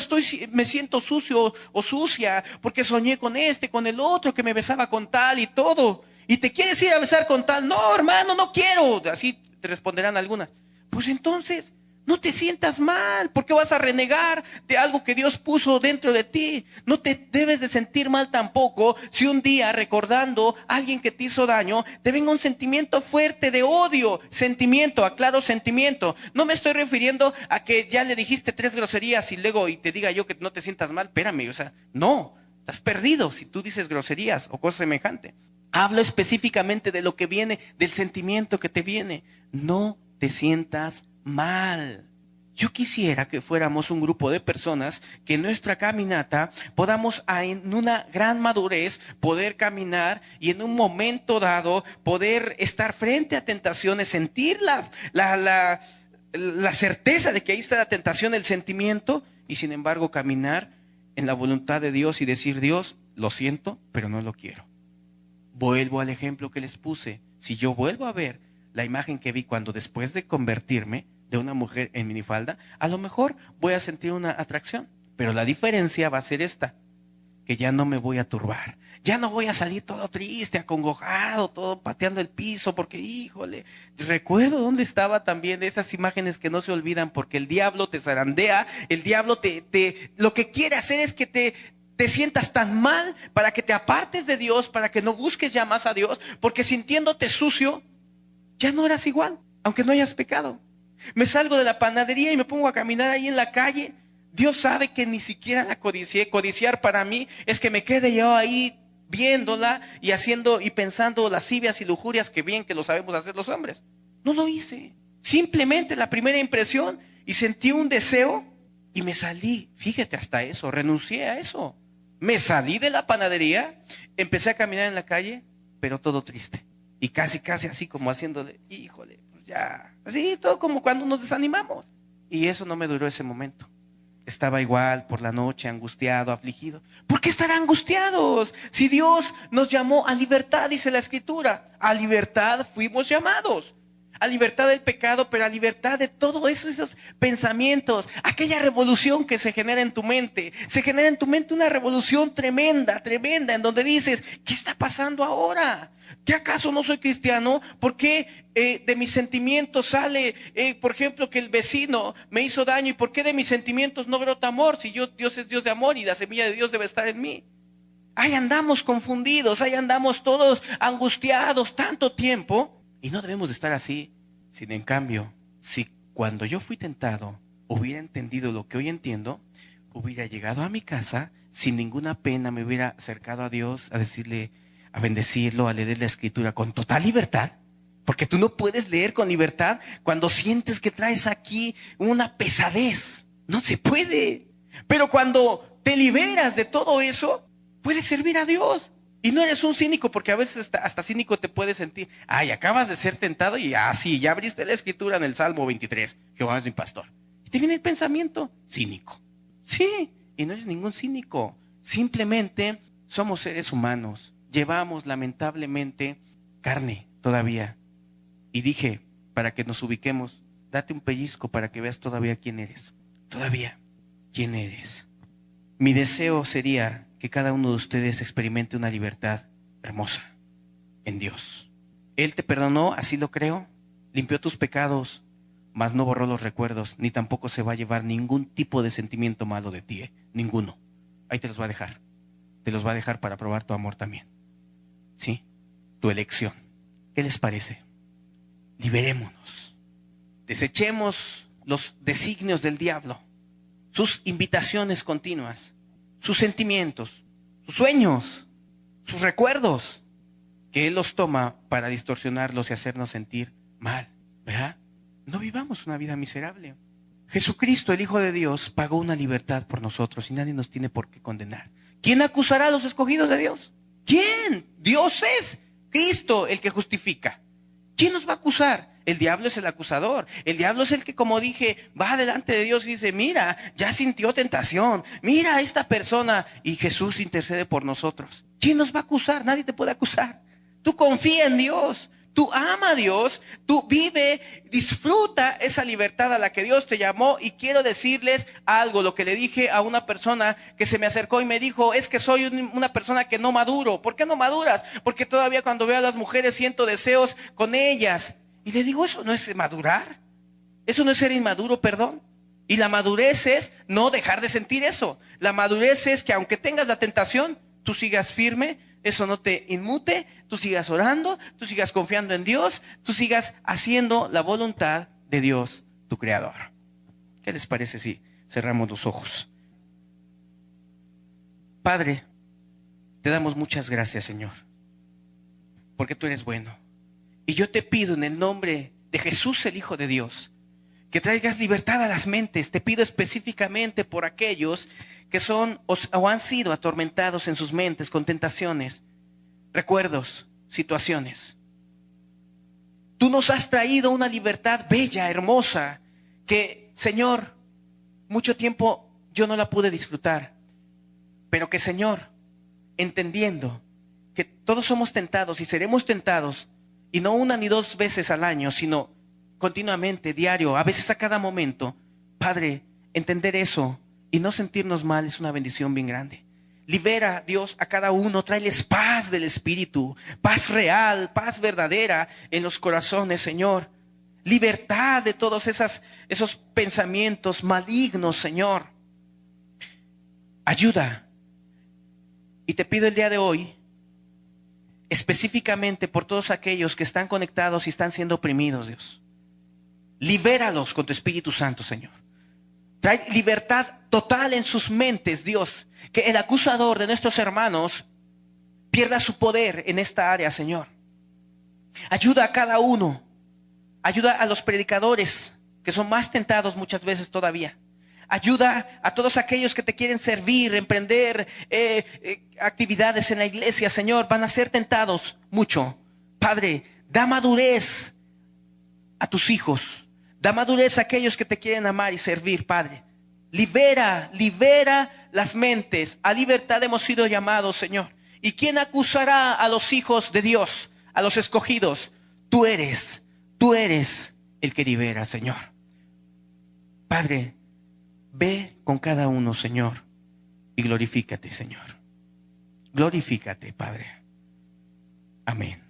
me siento sucio o sucia porque soñé con con el otro que me besaba con tal y todo. ¿Y te quieres ir a besar con tal? No, hermano, no quiero. Así te responderán algunas. Pues entonces, no te sientas mal. ¿Por qué vas a renegar de algo que Dios puso dentro de ti? No te debes de sentir mal tampoco si un día, recordando a alguien que te hizo daño, te venga un sentimiento fuerte de odio. Sentimiento, aclaro, sentimiento. No me estoy refiriendo a que ya le dijiste 3 groserías y luego y te diga yo que no te sientas mal. Espérame, o sea, no, estás perdido si tú dices groserías o cosas semejantes. Hablo específicamente de lo que viene, del sentimiento que te viene. No te sientas mal. Yo quisiera que fuéramos un grupo de personas que en nuestra caminata podamos en una gran madurez poder caminar y en un momento dado poder estar frente a tentaciones, sentir la certeza de que ahí está la tentación, el sentimiento, y sin embargo caminar en la voluntad de Dios y decir: Dios, lo siento, pero no lo quiero. Vuelvo al ejemplo que les puse. Si yo vuelvo a ver la imagen que vi cuando después de convertirme de una mujer en minifalda, a lo mejor voy a sentir una atracción, pero la diferencia va a ser esta, que ya no me voy a turbar, ya no voy a salir todo triste, acongojado, todo pateando el piso, porque híjole, recuerdo dónde estaba también de esas imágenes que no se olvidan, porque el diablo te zarandea, el diablo lo que quiere hacer es que te sientas tan mal para que te apartes de Dios, para que no busques ya más a Dios, porque sintiéndote sucio, ya no eras igual, aunque no hayas pecado. Me salgo de la panadería y me pongo a caminar ahí en la calle. Dios sabe que ni siquiera la codicié. Codiciar para mí es que me quede yo ahí viéndola y haciendo y pensando lascivias y lujurias, que bien que lo sabemos hacer los hombres. No lo hice. Simplemente la primera impresión, y sentí un deseo y me salí. Fíjate, hasta eso, renuncié a eso. Me salí de la panadería, empecé a caminar en la calle, pero todo triste. Y casi así como haciéndole, híjole, pues ya. Así, todo como cuando nos desanimamos. Y eso no me duró ese momento. Estaba igual por la noche, angustiado, afligido. ¿Por qué estar angustiados? Si Dios nos llamó a libertad, dice la Escritura. A libertad fuimos llamados. A libertad del pecado, pero a libertad de todos esos pensamientos. Aquella revolución que se genera en tu mente. Se genera en tu mente una revolución tremenda, en donde dices: ¿qué está pasando ahora? ¿Qué acaso no soy cristiano? ¿Por qué de mis sentimientos sale, por ejemplo, que el vecino me hizo daño? ¿Y por qué de mis sentimientos no brota amor? Si Dios es Dios de amor y la semilla de Dios debe estar en mí. Ahí andamos confundidos, ahí andamos todos angustiados tanto tiempo. Y no debemos de estar así. Sin en cambio, si cuando yo fui tentado hubiera entendido lo que hoy entiendo, hubiera llegado a mi casa sin ninguna pena, me hubiera acercado a Dios a decirle, a bendecirlo, a leer la Escritura con total libertad. Porque tú no puedes leer con libertad cuando sientes que traes aquí una pesadez. No se puede. Pero cuando te liberas de todo eso, puedes servir a Dios. Y no eres un cínico, porque a veces hasta cínico te puedes sentir. Ay, acabas de ser tentado y sí, ya abriste la Escritura en el Salmo 23. Jehová es mi pastor. Y te viene el pensamiento cínico. Sí, y no eres ningún cínico. Simplemente somos seres humanos. Llevamos lamentablemente carne todavía. Y dije, para que nos ubiquemos, date un pellizco para que veas todavía quién eres. Todavía, quién eres. Mi deseo sería que cada uno de ustedes experimente una libertad hermosa en Dios. Él te perdonó, así lo creo, limpió tus pecados, mas no borró los recuerdos, ni tampoco se va a llevar ningún tipo de sentimiento malo de ti, ninguno. Ahí te los va a dejar. Te los va a dejar para probar tu amor también. ¿Sí? Tu elección. ¿Qué les parece? Liberémonos. Desechemos los designios del diablo, sus invitaciones continuas, sus sentimientos, sus sueños. sus recuerdos, que Él los toma para distorsionarlos y hacernos sentir mal, ¿verdad? No vivamos una vida miserable. Jesucristo, el Hijo de Dios, pagó una libertad por nosotros y nadie nos tiene por qué condenar. ¿Quién acusará a los escogidos de Dios? ¿Quién? Dios es Cristo el que justifica. ¿Quién nos va a acusar? El diablo es el acusador. El diablo es el que, como dije, va delante de Dios y dice, mira, ya sintió tentación. Mira a esta persona. Y Jesús intercede por nosotros. ¿Quién nos va a acusar? Nadie te puede acusar. Tú confía en Dios. Tú ama a Dios, tú vive, disfruta esa libertad a la que Dios te llamó. Y quiero decirles algo, lo que le dije a una persona que se me acercó y me dijo, es que soy una persona que no maduro. ¿Por qué no maduras? Porque todavía cuando veo a las mujeres siento deseos con ellas. Y le digo, eso no es madurar, eso no es ser inmaduro, perdón. Y la madurez es no dejar de sentir eso. La madurez es que aunque tengas la tentación, tú sigas firme, eso no te inmute, tú sigas orando, tú sigas confiando en Dios, tú sigas haciendo la voluntad de Dios, tu Creador. ¿Qué les parece si cerramos los ojos? Padre, te damos muchas gracias, Señor, porque tú eres bueno. Y yo te pido en el nombre de Jesús, el Hijo de Dios, que traigas libertad a las mentes. Te pido específicamente por aquellos que son o han sido atormentados en sus mentes con tentaciones, recuerdos, situaciones. Tú nos has traído una libertad bella, hermosa, que, Señor, mucho tiempo yo no la pude disfrutar, pero que, Señor, entendiendo que todos somos tentados y seremos tentados, y no una ni dos veces al año, sino continuamente, diario, a veces a cada momento. Padre, entender eso y no sentirnos mal es una bendición bien grande. Libera, Dios, a cada uno, tráeles paz del Espíritu, paz real, paz verdadera en los corazones, Señor. Libertad de todos esos pensamientos malignos, Señor. Ayuda. Y te pido el día de hoy, específicamente por todos aquellos que están conectados y están siendo oprimidos, Dios. Libéralos con tu Espíritu Santo, Señor. Trae libertad total en sus mentes, Dios. Que el acusador de nuestros hermanos pierda su poder en esta área, Señor. Ayuda a cada uno. Ayuda a los predicadores, que son más tentados muchas veces todavía. Ayuda a todos aquellos que te quieren servir, emprender actividades en la iglesia, Señor. Van a ser tentados mucho. Padre, da madurez a tus hijos. Da madurez a aquellos que te quieren amar y servir, Padre. Libera las mentes. A libertad hemos sido llamados, Señor. ¿Y quién acusará a los hijos de Dios, a los escogidos? Tú eres el que libera, Señor. Padre, ve con cada uno, Señor, y glorifícate, Señor. Glorifícate, Padre. Amén.